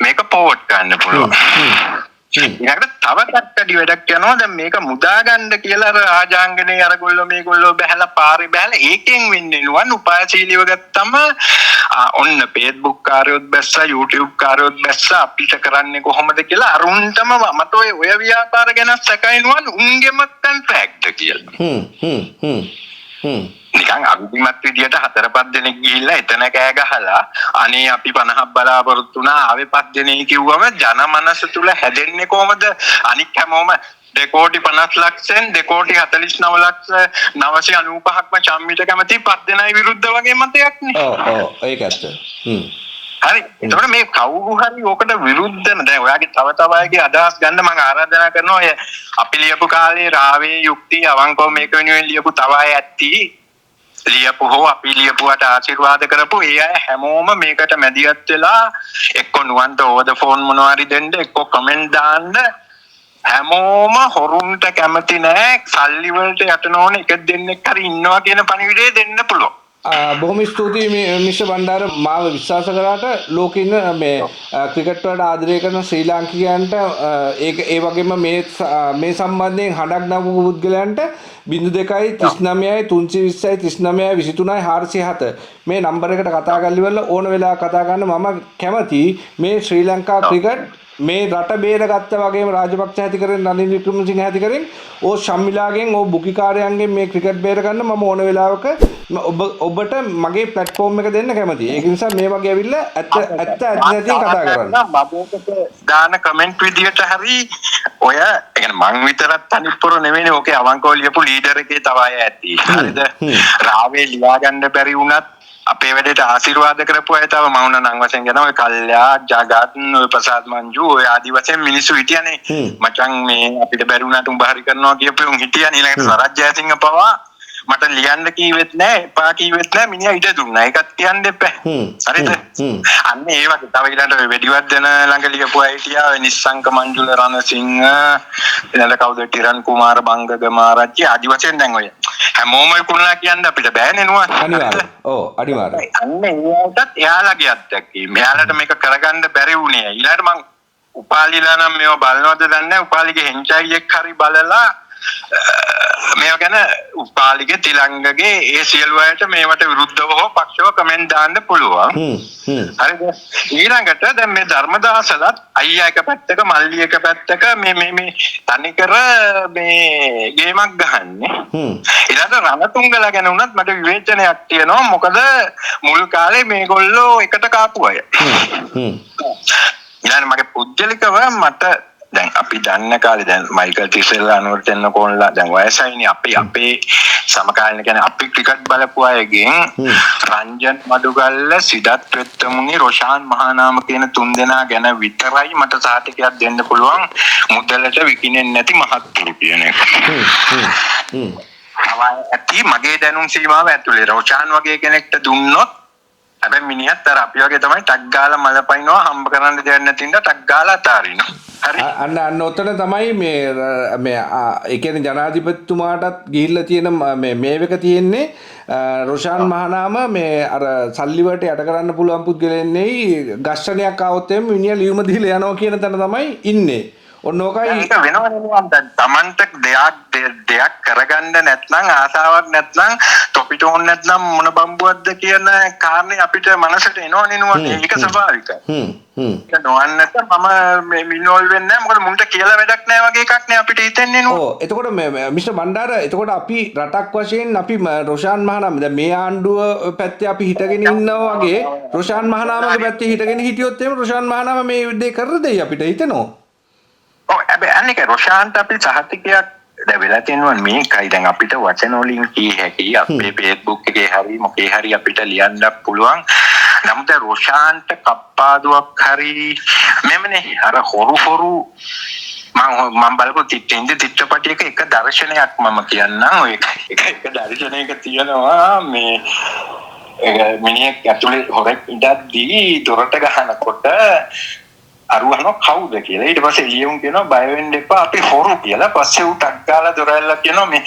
මේක ෆෝවර්ඩ් කරන්න පුළුවන්. ඊළඟට තව කට්ටඩි වැඩක් යනවා. දැන් මේක මුදා ගන්න කියලා අර ආජාංගනේ අරගොල්ලෝ මේගොල්ලෝ බහැලා පාරේ බහැලා ඒකෙන් වෙන්නේ නුවන් උපායශීලීව ගත්තම ඔන්න Facebook කාර්යොත් බැස්සා YouTube කාර්යොත් බැස්සා අපිට කරන්නේ කොහොමද කියලා අරුන්ටම මට ඔය ව්‍යාපාර ගැන සැකයි නුවන් උන්ගෙම කොන්ට්‍රැක්ට් කියලා. නිකන් අවිධිමත් විදියට 4-5 දෙනෙක් ගිහිල්ලා එතන කෑ ගහලා අනේ අපි 50ක් බලාපොරොත්තු වුණා ආවේ 5 දෙනෙක් කිව්වම ජනමනස තුල හැදෙන්නේ කොහමද? අනික් හැමෝම 2 කෝටි 50 ලක්ෂෙන් 2 කෝටි 49 ලක්ෂ 995ක්ම චම්මිට කැමති 5 දෙනයි විරුද්ධ වගේ මතයක් නේ. ඔව් ඒක ඇත්ත. හරි. එතකොට මේ කවුරු හරි ඕකට විරුද්ධ දැන් ඔයාගේ තව අයගේ අදහස් ගන්න මම ආරාධනා කරනවා. ඔය අපි ලියපු කාලේ රාවේ යුක්ති අවංකව මේක වෙනුවෙන් ලියපු තව අය ඇත්ති ලියපු හෝ අපි ලියපුවට ආශිර්වාද කරපු ඒ අය හැමෝම මේකට මැදිහත් වෙලා එක්ක නුවන්ට ඕවර් ද ෆෝන් මොනවා හරි දෙන්න එක්ක කමෙන්ට් දාන්න. හැමෝම හොරුන්ට කැමති නෑ සල්ලි වලට යට නොවන එක දෙන්නෙක් හරි ඉන්නවා කියන පණිවිඩය දෙන්න පුළුවන්. බොහොම ස්තුතියි මිස්ටර් බණ්ඩාර මාව විශ්වාස කරාට ලෝකේ ඉන්න මේ ක්‍රිකට් වලට ආදරය කරන ශ්‍රී ලාංකිකයන්ට ඒ වගේම මේ සම්බන්ධයෙන් හඬක් නගපු පුද්ගලයන්ට 02යි 39යි 320යි 39යි 23යි 407 මේ නම්බර එකට කතා කරලා ඉවරලා ඕන වෙලාවක කතා ගන්න මම කැමති මේ ශ්‍රී ලංකා ක්‍රිකට් මේ රට බේරගත්ත වගේම රාජපක්ෂ ඇති කරගෙන රනිල් වික්‍රමසිංහ ඇති කරගෙන ඕ ශම්මිලාගෙන් ඕ බුකිකාරයන්ගෙන් මේ ක්‍රිකට් බේර ගන්න මම ඕන වෙලාවක ඔබට මගේ ප්ලැට්ෆෝම් එක දෙන්න කැමතියි. ඒක නිසා මේ වගේ ඇවිල්ලා ඇත්ත නැති කතා කරන්න. මම දාන කමෙන්ට් විදියට හරි ඔය يعني මං විතරක් අනිප්පොර නෙවෙයිනේ ඕකේ අවංකව ලියපු ලීඩර් එකේ තව අය ඇති. හරිද? රාවේ ලියා ගන්න බැරි වුණත් අපේ වැඩේට ආශිර්වාද කරපු අය තව මම නම් වශයෙන් කියන ඔය කල්යා ජගත් ඔය ප්‍රසාද් මංජු ඔය ආදි වශයෙන් මිනිස්සු හිටියනේ මචං මේ අපිට බැරි වුණාට උඹ හරි කරනවා කියපු උන් හිටියනේ ඊළඟට සරත් ජයසිංහ පවා මට ලියන්න කීවෙත් නෑ එපා කීවෙත් නෑ මිනිහා ඉඩ දුන්නා ඒකත් කියන්න එපා හරිද අන්න ඒ වගේ තව ඊළඟට ඔය වෙඩිවර්ධන ළඟ ලියපු අය හිටියා ඔය නිස්සංක මංජුල රණසිංහ ඊළඟ කවුද ටිරන් කුමාර බංගගම ආරච්චි ආදි වශයෙන් දැන් ඔය හැමෝම කුණලා කියන්න අපිට බෑනේ නුවන් අනිවාර්යයෙන් ඔව් අනිවාර්යයෙන් අන්න ඒකත් එයාලගේ අත්දැකීම එයාලට මේක කරගන්න බැරි වුණේ ඊළඟට මං උපාලිලා නම් මේව බලනවද දන්නේ නැහැ උපාලිගේ හෙන්චයියෙක් හරි බලලා මේව ගැන උපාලිගේ තිලංගගේ ඒ සියලු අයට මේවට විරුද්ධව හෝ පක්ෂව කමෙන්ට් දාන්න පුළුවන් හරිද ඊළඟට දැන් මේ ධර්මදාසලත් අයියා එක පැත්තක මල්ලි එක පැත්තක මේ තනිකර මේ ගේමක් ගහන්නේ ඊළඟට රණතුංගලා ගැන උනත් මට විවේචනයක් තියෙනවා මොකද මුල් කාලේ මේගොල්ලෝ එකට කාපු අය ඊළඟට මගේ පුජ්‍යලිකව මට දැන් අපි දන්න කාලේ දැන් මයිකල් ටිසෙල් අනුර තෙන්නකෝන්ලා දැන් වයසයිනේ අපේ සමකාලීන කියන්නේ අපි ක්‍රිකට් බලපු අයගෙන් රංජන් මඩුගල්ල සිදත් පෙත්තමුණි රොෂාන් මහානාම කියන තුන්දෙනා ගැන විතරයි මට සාතිකයක් දෙන්න පුළුවන් මුදලට විකිනෙන්නේ නැති මහත්තුරු කියන එක. ඇති මගේ දැනුම් සීමාව ඇතුලේ රොෂාන් වගේ කෙනෙක්ට දුන්නොත් හැබැයි මිනිහත් අර අපි වගේ තමයි ටක් ගාලා මල පයින්නවා හම්බ කරන්න දෙයක් නැතිනම් ටක් ගාලා අතාරිනවා. හරි. අන්න ඔතන තමයි මේ ඒ කියන්නේ ජනාධිපතිතුමාටත් ගිහිල්ලා තියෙන මේවක තියෙන්නේ රොෂාන් මහානාම මේ අර සල්ලි වලට යට කරන්න පුළුවන් පුද්ගලයන් නෙයි ඝර්ෂණයක් ආවොත් එම් මිනිහා ලියුම දීලා යනවා කියන තැන තමයි ඉන්නේ. ඔන්න ඕකයි ඒක වෙනවනේ නිකන් දැන් Tamanට දෙයක් කරගන්න නැත්නම් ආසාවක් නැත්නම් තොපිට ඕන නැත්නම් මොන බම්බුවක්ද කියන කාරණේ අපිට මනසට එනවනේ නුවන්නේ ඒක ස්වභාවිකයි. ඒක නොවන්නත් මම මිනෝල් වෙන්නේ නැහැ මොකද මුන්ට කියලා වැඩක් නැහැ වගේ එකක් නේ අපිට හිතෙන්නේ නෝ. ඔව් එතකොට මිස්ටර් බණ්ඩාර එතකොට අපි රටක් වශයෙන් අපි රොෂාන් මහානාම දැන් මේ ආණ්ඩුව පැත්තේ අපි හිටගෙන ඉන්නවා වගේ රොෂාන් මහානාමගේ පැත්තේ හිටගෙන හිටියොත් එහෙම රොෂාන් මහානාම මේ දේ කර දෙයි අපිට හිතෙනවා. ඔව් හැබැයි අනික රොෂාන්ට අපි සහතිකයක් දැන් වෙලා තියෙනවා මේකයි දැන් අපිට වචන වලින් කිය හැකි අපේ Facebook එකේ හරි මොකේ හරි අපිට ලියන්න පුළුවන් නමුත් රොෂාන්ට කප්පාදුවක් හරි මෙමනේ අර හොරු මම බලපු චිත්‍රපටයක එක දර්ශනයක් මම කියන්නම් ඔය එක දර්ශනයක තියෙනවා මේ මිනිහෙක් ඇතුලේ හොරෙක් ඉඳද්දී දොරට ගහනකොට අරුවනවා කවුද කියලා. ඊට පස්සේ එළියුම් කියනවා බය වෙන්න එපා අපි හොරු කියලා. පස්සේ ඌ ටක් ගාලා දොර ඇල්ලලා කියනවා මේ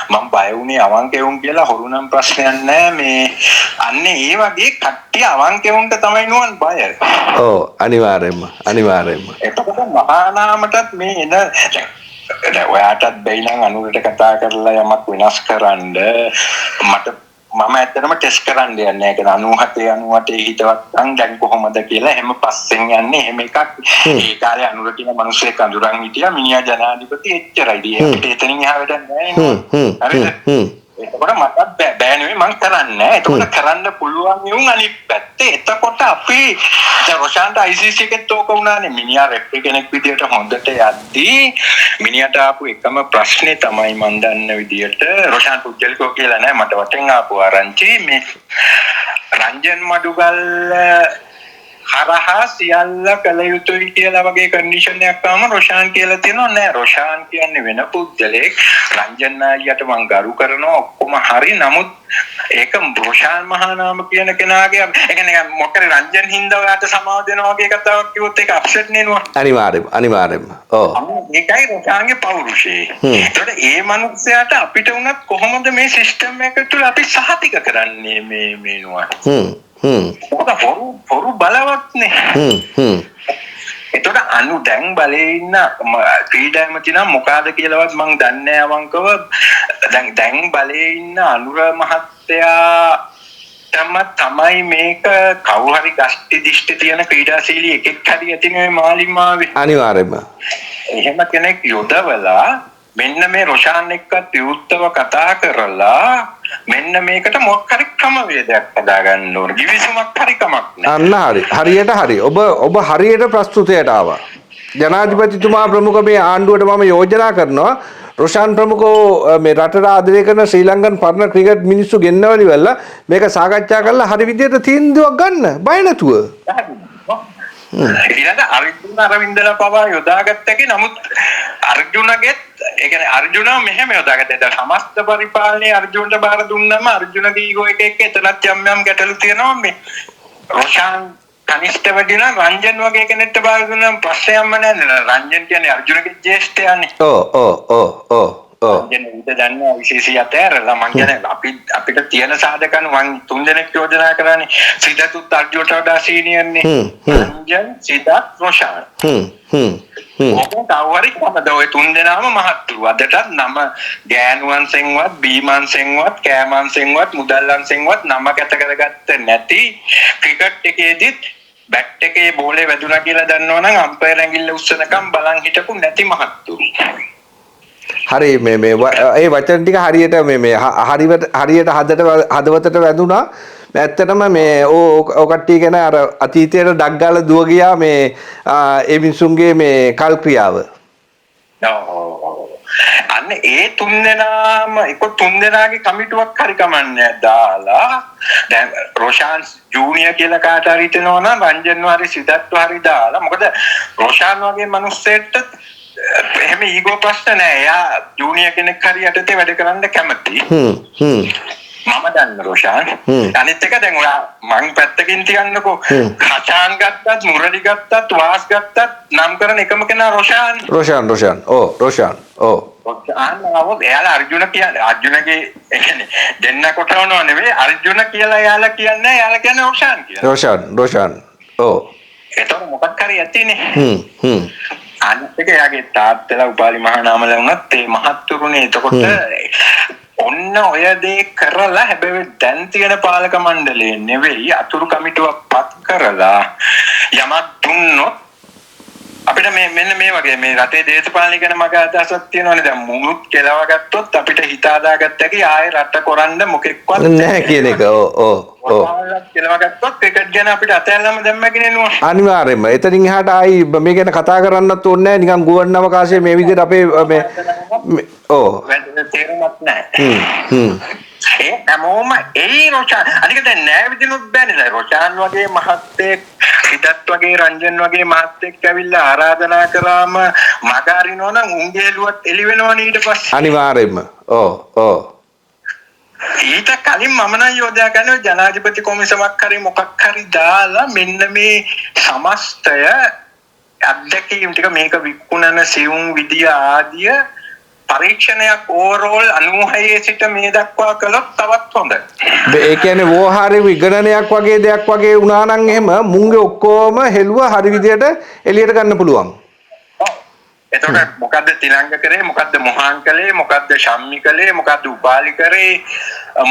මම බය වුණේ අවංකෙවුන් කියලා හොරු නම් ප්‍රශ්නයක් නැහැ මේ අන්නේ ඒ වගේ කට්ටිය අවංකෙවුන්ට තමයි නුවන් බය. ඔව් අනිවාර්යෙන්ම. එතකොට මහානාමටත් මේ එන දැන් ඔයාටත් බැයි නම් අනුරට කතා කරලා යමක් වෙනස් කරන්න මට මම ඇත්තටම ටෙස්ට් කරන්න යන්නේ නැහැ. ඒක 97 හිතවත් නම් දැන් කොහොමද කියලා එහෙම පස්සෙන් යන්නේ එහෙම එකක්. ඒ කාලේ අනුර කියන මිනිස්සෙක් අඳුරන් හිටියා මිනිහා ජනාධිපති එච්චරයි. ඒකට එතනින් එහා වැඩක් නැහැ. හරිද? එතකොට මටත් බෑ නෙවෙයි මං කරන්නේ. එතකොට කරන්න පුළුවන් යුන් අනිත් පැත්තේ. එතකොට අපි දැන් රොෂාන්ට ICC එකෙත් තෝක වුණානේ. මිනිහා රෙෆරි කෙනෙක් විදියට හොඳට යද්දී මිනිහට ආපු එකම ප්‍රශ්නේ තමයි මන් දන්න විදියට රොෂාන් පුජ්ජල්කෝ කියලා නෑ මට වටෙන් ආපු ආරංචි මේ රංජන් මඩුගල් හරහා සියල්ල කළ යුතුයි කියලා වගේ කන්ඩිෂන් එකක් ආවම රොෂාන් කියලා තියෙනවා නෑ රොෂාන් කියන්නේ වෙන පුද්ගලෙක් රංජන් නාලියට මං ගරු කරනවා ඔක්කොම හරි නමුත් ඒක රොෂාන් මහානාම කියන කෙනාගේ ඒ කියන්නේ මොකද රංජන් හින්දා ඔයාට සමාව දෙනවා වගේ කතාවක් කිව්වොත් ඒක අප්සෙට් නෙනවා අනිවාර්යෙන්ම ඔව් ඒකයි රොෂාන්ගේ පෞරුෂය ඒකට ඒ මනුස්සයාට අපිට උනත් කොහොමද මේ සිස්ටම් එක තුළ අපි සහතික කරන්නේ මේ නුවා පොරු බලවත්නේ එතකොට අනු දැන් බලේ ඉන්න ක්‍රීඩාමති නම් මොකಾದ කියලාවත් මං දන්නේ අවංකව දැන් බලේ ඉන්න අනුර මහත්තයා තමයි මේක කවුරු හරි ගස්ටි දිෂ්ටි තියෙන ක්‍රීඩාශීලී එකෙක් හරි ඇතිනේ මාලිමාවේ අනිවාර්යයෙන්ම එහෙම කෙනෙක් යොදවලා මෙන්න මේ රොෂාන් එක්කත් විවුර්තව කතා කරලා මෙන්න මේකට මොකක් හරි ක්‍රමවේදයක් හදාගන්න ඕන. කිවිසුමක් හරි කමක් නැහැ. හරියට හරි. ඔබ හරියට ප්‍රස්තුතයට ආවා. ජනාධිපතිතුමා ප්‍රමුඛ මේ ආණ්ඩුවට මම යෝජනා කරනවා රොෂාන් ප්‍රමුඛෝ මේ රටට ආදරය කරන ශ්‍රී ලංකන් පරණ ක්‍රිකට් මිනිස්සු ගෙන්නවලි වෙලා මේක සාකච්ඡා කරලා හරි විදියට තීන්දුවක් ගන්න බය නැතුව. ඊළඟ අර්ජුන අරවින්දලා පවා යොදාගත්තකේ නමුත් අර්ජුනගෙත් ඒ කියන්නේ අර්ජුන මෙහෙම යොදාගත්තා. දැන් සමස්ත පරිපාලනයේ අර්ජුනට බාර දුන්නම අර්ජුනගේ ඊගෝ එක එතනත් යම් ගැටලු තියෙනවා මේ රොෂාන් කනිෂ්ඨ වදින රංජන් වගේ කෙනෙක්ට බාර දුන්නාම ප්‍රශ්නයක්ම නැහැ. රංජන් කියන්නේ අර්ජුනගේ ජ්‍යෙෂ්ඨයානේ. රංජන් උද දන්නවා විශේෂී අතෑරලා මං කියන්නේ අපිට තියෙන සාධකන මං තුන් දෙනෙක් යෝජනා කරානේ. සිද්ධාර්ථ අර්ජුනට වඩා සීනියර්නේ. රංජන් සිද්ධාර්ථ රොෂාන්. ඔබ කවරි කොහමද ඔය තුන් දෙනාම මහත්තුරු අදටත් නම ගෑනුවන්සෙන්වත් බීමන්සෙන්වත් කෑමන්සෙන්වත් මුදල්ලන්සෙන්වත් නම කැත කරගත්තේ නැති ක්‍රිකට් එකේදීත් බැට් එකේ බෝලේ වැදුනා කියලා දන්නවනම් අම්පයර් ඇඟිල්ල උස්සනකම් බලන් හිටපු නැති මහත්තුරු. හරි මේ ඒ වචන ටික හරියට මේ හරියට හදවතට වැදුනා. ඇත්තටම මේ ඕ කට්ටිය ගැන අර අතීතයට ඩග් ගාලා දුව ගියා මේ ඒ මිනිසුන්ගේ මේ කල් ක්‍රියාව. අන්න ඒ තුන්දෙනාම එක තුන්දෙනාගේ කමිටුවක් හරි කමන්නේ දාලා දැන් රොෂාන් ජූනියර් කියලා කාට හරි හිතනවා නම් රංජන් හරි සිද්ධාර්ථ හරි දාලා මොකද රොෂාන් වගේ මිනිස්සෙක්ට එහෙම ඊගෝ ප්‍රශ්න නෑ. එයා ජූනියර් කෙනෙක් හරි යටතේ වැඩ කරන්න කැමති. මම දන්න රොෂාන්. අනිත් එක දැන් ඔයා මං පැත්තකින් තියන්නකෝ. කචාන් ගත්තත් මුරලි ගත්තත් වාස් ගත්තත් නම් කරන එකම කෙනා රොෂාන්. රොෂාන්. රොෂාන් එයාලා අර්ජුන කියන්නේ අර්ජුනගේ ඒ කියන්නේ දෙන්න කොටවනව නෙවෙයි අර්ජුන කියලා එයාලා කියන්නේ එයාලා කියන්නේ රොෂාන් කියලා. රොෂාන්. ඒතකොට මොකක් හරි ඇතිනේ. අනිත් එක එයාගේ තාත්තලා උපාලි මහානාමලා වුණත් ඒ මහත්තුරුනේ. එතකොට ඔන්න ඔය දේ කරලා හැබැයි දැන් තියෙන පාලක මණ්ඩලය නෙවෙයි අතුරු කමිටුවක් පත් කරලා යමක් දුන්නොත් අපිට මෙන්න මේ වගේ මේ රටේ දේශපාලනය ගැන මගේ අදහසක් තියෙනවානේ. දැන් මුමුත් කෙලව ගත්තොත් අපිට හිත හදාගත්ත හැකි ආයේ රට කොරන්න මොකෙක්වත් නැහැ කියන එක. කෙලව ගත්තොත් ක්‍රිකට් ගැන අපිට අතැල්ලම දැම්මගෙන එනවා. අනිවාර්යයෙන්ම. එතනින් එහාට ආයි මේ ගැන කතා කරන්නත් ඕනේ නැහැ. නිකන් ගුවන් අවකාශයේ මේ විදිහට අපේ මේ තේරුමක් නැහැ. ඒ හැමෝම ඒ රොෂාන් අනික දැන් නෑ විදිනුත් බෑනේ. රොෂාන් වගේ මහත්තයෙක් සිද්ධාර්ථ වගේ රංජන් වගේ මහත්තයෙක් ඇවිල්ලා ආරාධනා කරාම මග අරිනවා නම් උන්ගේ එළුවත් එළි වෙනවනේ ඊට පස්සේ. අනිවාර්යයෙන්ම. ඊට කලින් මම නම් යෝජනා කරනවා ජනාධිපති කොමිසමක් හරි මොකක් හරි දාලා මෙන්න මේ සමස්තය අධ්‍යක්ෂකම් ටික මේක විකුණන සියුම් විදිය ආදිය පරීක්ෂණයක් ඕවරෝල් 96 සිට මේ දක්වා කළොත් තවත් හොඳයි. ඒ කියන්නේ වෝහාරේ විගණනයක් වගේ දෙයක් වගේ වුණා නම් එහෙම මුංගේ ඔක්කොම හෙළුව හරි විදියට එළියට ගන්න පුළුවන්. එතකොට මොකද්ද තිලංග කරේ මොකද්ද මොහාන් කළේ මොකද්ද ශම්මි කළේ මොකද්ද උපාලි කරේ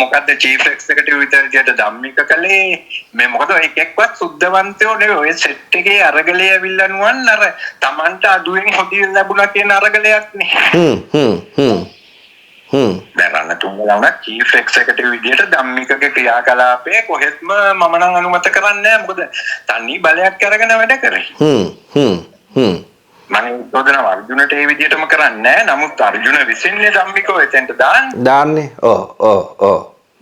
මොකද්ද චීෆ් එක්සිකියුටිව් විතරට ධම්මික කළේ මේ මොකද එකෙක්වත් සුද්ධවන්තයෝ නෙවෙයි ඔය සෙට් එකේ අරගලේ ඇවිල්ලා නුවන් අර Tamanට අඩුවෙන් හොදිය ලැබුණා කියන අරගලයක් නේ. දැන් තුන්වලා උනා චීෆ් එක්සිකියුටිව් විදියට ධම්මිකගේ ක්‍රියාකලාපය කොහෙත්ම මම නම් අනුමත කරන්නේ නැහැ මොකද තනි බලයක් අරගෙන වැඩ කරේ. මම උදේන අර්ජුනට ඒ විදිහටම කරන්නේ නැහැ. නමුත් අර්ජුන විසින්නේ ධම්මිකව එතෙන්ට දාන්නේ.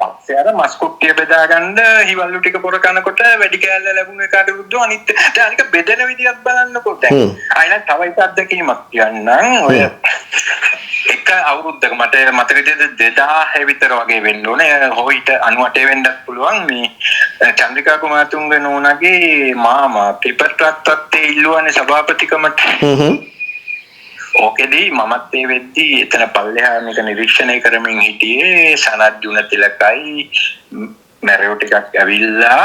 පස්සේ අර මස්කුට්ටිය බෙදා ගන්න හිවල්ලු ටික පොර කනකොට වැඩි කෑල්ල ලැබුණ එකට විරුද්ධව අනිත් දැන් අනික බෙදෙන විදිහත් බලන්නකො දැන්. ආයෙත් තව එක අත්දැකීමක් කියන්නම්. ඔය එක අවුරුද්දක මට මතක විදිහට 2000 විතර වගේ වෙන්න ඕනේ. හොයිට 98 වෙන්නත් පුළුවන්. මේ චන්ද්‍රිකා කුමාරතුංග නෝනාගේ මාමා පිපර්ට්වත් ඉල්ලුවානේ සභාපතිකමට. ඕකෙදී මමත් ඒ වෙද්දී එතන පල්ලෙහා මේක නිරීක්ෂණය කරමින් හිටියේ සනත් ජුනතිලකයි මැරයෝ ටිකක් ඇවිල්ලා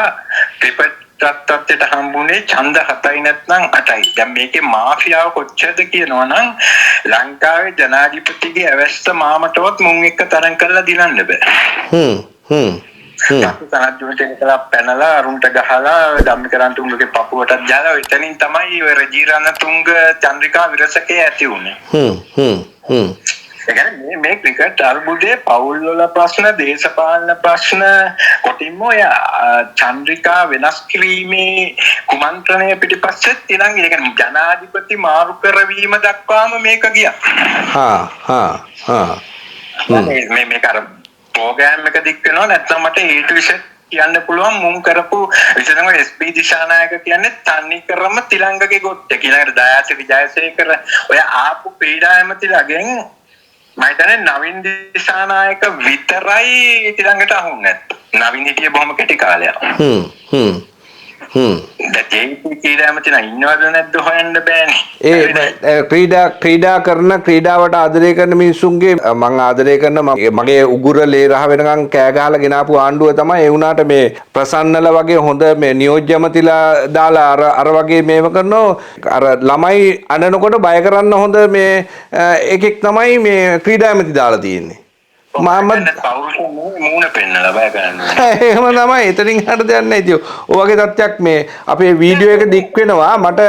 ක්‍රිකට් හම්බුනේ ඡන්ද 7යි නැත්නම් 8යි. දැන් මේකේ මාෆියාව කොච්චරද කියනවනම් ලංකාවේ ජනාධිපතිගේ අවස්ථ මාමටවත් මුන් එක්ක තරම් කරලා දිනන්න බෑ. සනත් ජුනතිලකලා පැනලා අරුන්ට ගහලා ධම්මිකරන්තුංගගේ පපුවටත් දාලා එතනින් තමයි ඔය රජීරණතුංග චන්ද්‍රිකා විරසකේ ඇති උනේ. මේ ක්‍රිකට් අර්බුදයේ පවුල් වල ප්‍රශ්න, දේශපාලන ප්‍රශ්න කොටින්ම ඔය චන්ද්‍රිකා වෙනස් කිරීමේ කුමන්ත්‍රණය පිටිපස්සෙත් ඊළඟ ඒ කියන්නේ ජනාධිපති මාරු කරවීම දක්වාම මේක ගියා. මේක අර ප්‍රෝග්‍රෑම් එක දික් වෙනවා නැත්නම් මට ඊට විශේෂ කියන්න පුළුවන් මුන් කරපු විශේෂයෙන්ම එස්.පී. දිශානායක කියන්නේ තනි කරම තිලංගගේ ගොට්ට කියලා දයාසිරි ජයසේකර ඔය ආපු ක්‍රීඩා ඇමතිලාගෙන් මම හිතන්නේ නවින් දිශානායක විතරයි තිලංගට අහුන්නේ නැත්තේ. නවින් හිටියේ බොහොම කෙටි කාලයක්. ක්‍රීඩා කරන ක්‍රීඩාවට ආදරය කරන මිනිස්සුන්ගේ මං ආදරය කරන මගේ උගුර ලේ රහ වෙනකන් කෑ ගහලා ගෙනාපු ආණ්ඩුව තමයි ඒ වුණාට මේ ප්‍රසන්නල වගේ හොඳ මේ නියෝජ්‍යමතිලා දාලා අර වගේ මේව කරනවා අර ළමයි අඬනකොට බය කරන්න හොඳ මේ එකෙක් තමයි මේ ක්‍රීඩා ඇමති දාලා තියෙන්නේ. මම මූණ පෙන්නලා බය කරන්නේ. එහෙම තමයි එතනින් හට දෙයක් නැහැ ඉතින්. ඔය වගේ තත්ත්වයක් මේ අපේ වීඩියෝ එක දික් වෙනවා මට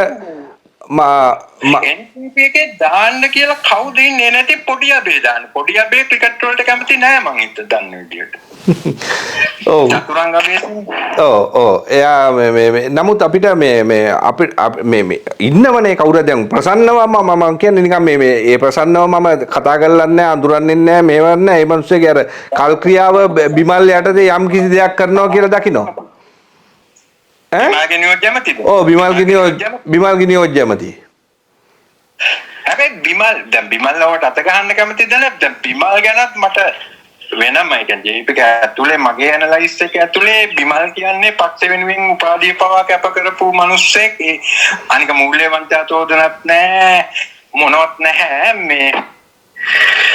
NPP එකේ දාන්න කියලා කවුද ඉන්නේ නැති පොඩි අබේ දාන්න. පොඩි අබේ ක්‍රිකට් වලට කැමති නෑ මං හිත දන්න විදියට. ඔව්. චතුරංග අබේ. ඔව් එයා මේ නමුත් අපිට මේ අපිට මේ ඉන්නවනේ කවුරුද දැන් ප්‍රසන්නව මම කියන්නේ නිකන් මේ ප්‍රසන්නව මම කතා කරලා නැහැ අඳුරන්නේ නැහැ මේව නැහැ ඒ මිනිස්සුගේ අර කල් ක්‍රියාව බිමල් යටතේ යම් කිසි දෙයක් කරනවා කියලා දකින්න. බිමල්ගේ නියෝජ්‍යමතිද? ඔව් බිමල්ගේ නියෝජ්‍යමති. හැබැයි බිමල් ලවට අත ගහන්න කැමතිද නැත්නම් දැන් බිමල් ගැනත් මට වෙනම ඒ කියන්නේ ජීවිතය ඇතුලේ මගේ ඇනලයිස් එක ඇතුලේ බිමල් කියන්නේ පක්ෂ වෙනුවෙන් උපාධිය පවා කැප කරපු මිනිස්සෙක් ඒ අනික මූල්‍යවන්තයා තෝදනත් නැහැ මොනවත් නැහැ මේ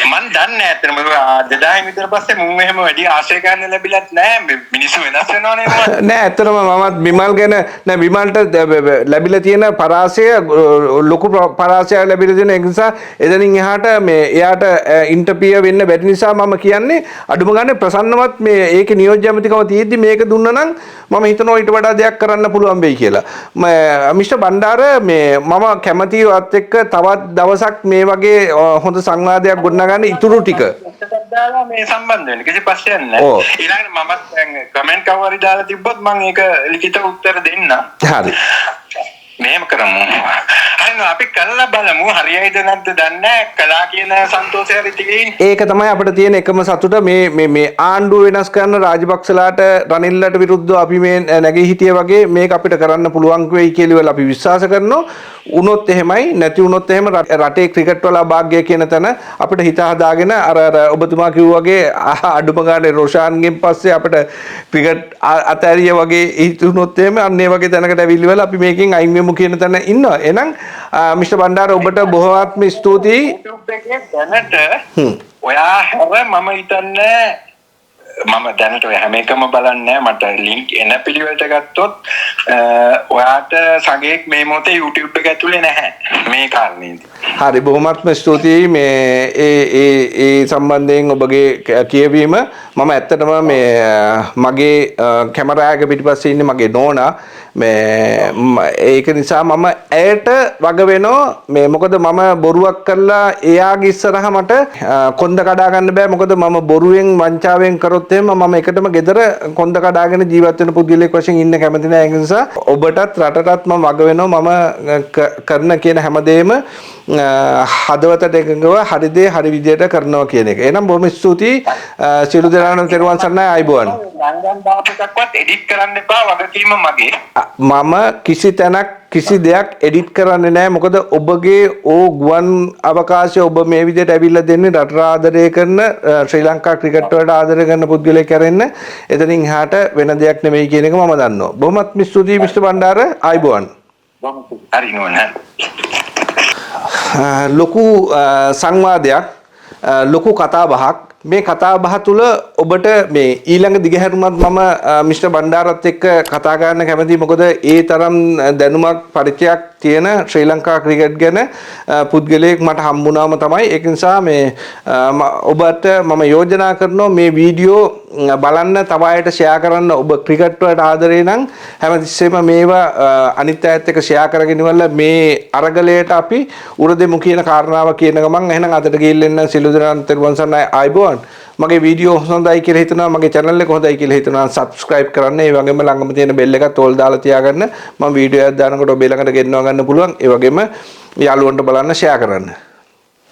මන් දන්නේ ඇත්තටම 2000 විතර පස්සේ මුන් එහෙම වැඩි ආශය ගන්න ලැබිලත් නැහැ මිනිස්සු වෙනස් වෙනවනේ නෑ ඇත්තටම මමත් බිමල් ගැන නෑ බිමල්ට ලැබිලා තියෙන පරාසය ලොකු පරාසයක් ලැබිලා තියෙන ඒ නිසා එතනින් එහාට මේ එයාට ඉන්ටර්පියර් වෙන්න බැරි නිසා මම කියන්නේ අඩුම ගානේ ප්‍රසන්නවත් මේ ඒකේ නියෝජ්‍ය ඇමතිකම තියෙද්දි මේක දුන්නා නම් මම හිතනවා ඊට වඩා දෙයක් කරන්න පුළුවන් වෙයි කියලා. මිස්ටර් බණ්ඩාර මේ මම කැමතිවත් එක්ක තවත් දවසක් මේ වගේ හොඳ සංවාදයක් ගොඩනගන්න ඉතුරු ටික දාලා මේ සම්බන්ධ වෙන්න කිසි ප්‍රශ්නයක් නැහැ. ඊළඟට මමත් දැන් කමෙන්ට් කවරි දාලා තිබ්බොත් මම ඒක ලිඛිත උත්තර දෙන්න. හරි. මෙහෙම කරමු. හරිනේ අපි කරලා බලමු හරියයිද නැද්ද දන්නේ නැහැ. කලා කියන සන්තෝෂය හරි තියෙන්නේ. ඒක තමයි අපිට තියෙන එකම සතුට මේ ආණ්ඩුව වෙනස් කරන රාජපක්ෂලාට රනිල්ලට විරුද්ධව අපි මේ නැගී හිටිය වගේ මේක අපිට කරන්න පුළුවන් වෙයි කියලා අපි විශ්වාස කරනවා. උනොත් එහෙමයි නැති උනොත් එහෙම රටේ ක්‍රිකට් වල අභාග්‍ය කියන තැන අපිට හිත හදාගෙන අර ඔබතුමා කිව්වා වගේ අඩුම ගානේ රොෂාන්ගෙන් පස්සේ අපිට ක්‍රිකට් අතෑරිය වගේ හිතුනොත් එහෙම අන්න ඒ වගේ තැනකට ඇවිල්ලිවල අපි මේකෙන් අයින් වෙමු කියන තැන ඉන්නවා. එහෙනම් මිස්ටර් බණ්ඩාර ඔබට බොහෝමත්ම ස්තුතියි. YouTube එකේ දැනට ඔයා හැර මම හිතන්නේ මම දැනට ඔය හැම එකම බලන්නේ මට ලින්ක් එන පිළිවෙලට ගත්තොත් ඔයාට සගේක් මේ මොහොතේ YouTube එක ඇතුලේ නැහැ මේ කාරණේදී. හරි බොහොමත්ම ස්තුතියි මේ ඒ සම්බන්ධයෙන් ඔබගේ කියවීම මම ඇත්තටම මේ මගේ කැමරාවක පිටිපස්සේ ඉන්නේ මගේ නෝනා මේ ඒක නිසා මම ඇයට වග වෙනවා මේ මොකද මම බොරුවක් කරලා එයාගේ ඉස්සරහ මට කොන්ද කඩා ගන්න බෑ මොකද මම බොරුවෙන් වංචාවෙන් කරොත් එහෙම මම එකටම ගෙදර කොන්ද කඩාගෙන ජීවත් වෙන පුද්ගලයෙක් වශයෙන් ඉන්න කැමති නෑ ඒ නිසා ඔබටත් රටටත් මම වග වෙනවා මම කරන කියන හැමදේම හදවතට එකඟව හරි දේ හරි විදියට කරනවා කියන එක. එහෙනම් බොහොම ස්තුතියි සියලු දෙනාටම තෙරුවන් සරණයි ආයුබෝවන්. රංගන් දාපුකක්වත් එඩිට් කරන්න එපා වගකීම මගේ. මම කිසි තැනක් කිසි දෙයක් එඩිට් කරන්නේ නැහැ මොකද ඔබගේ ගුවන් අවකාශය ඔබ මේ විදිහට ඇවිල්ලා දෙන්නේ රට ආදරය කරන ශ්‍රී ලංකා ක්‍රිකට් වලට ආදරය කරන පුද්ගලයෙක් කරෙන්න එතනින් එහාට වෙන දෙයක් නෙමෙයි කියන එක මම දන්නවා. බොහොමත් ස්තුතියි මිස්ටර් බණ්ඩාර ආයුබෝවන්. හරි නෝනා. ලොකු සංවාදයක් ලොකු කතා බහක් මේ කතා බහ තුළ ඔබට මේ ඊළඟ දිගහැරුමත් මම මිස්ටර් බණ්ඩාරත් එක්ක කතා කරන්න කැමතියි. මොකද ඒ තරම් දැනුමක් පරිචයක් තියෙන ශ්‍රී ලංකා ක්‍රිකට් ගැන පුද්ගලයෙක් මට හම්බුනාම තමයි. ඒක නිසා මේ ඔබට මම යෝජනා කරනවා මේ වීඩියෝ බලන්න, තව අයට ෂෙයා කරන්න. ඔබ ක්‍රිකට් වලට ආදරේ නම් හැමතිස්සෙම මේවා අනිත් අයත් එක්ක ෂෙයා කරගෙන ඉවරලා මේ අරගලයට අපි උර දෙමු කියන කාරණාව කියන ගමන් එහෙනම් අදට ගිහින් සිළු දරන් තෙරුවන් සරණයි ආයිබෝන්. මගේ වීඩියෝ හොඳයි කියලා හිතනවා, මගේ channel එක හොඳයි කියලා හිතනවා subscribe කරන්න. ඒ වගේම ළඟම තියෙන bell එකත් ඕල් දාලා තියාගන්න. මම වීඩියෝ එකක් දානකොට ඔබ ළඟට ගෙන්නව ගන්න පුළුවන්. ඒ වගේම යාළුවන්ට බලන්න share කරන්න.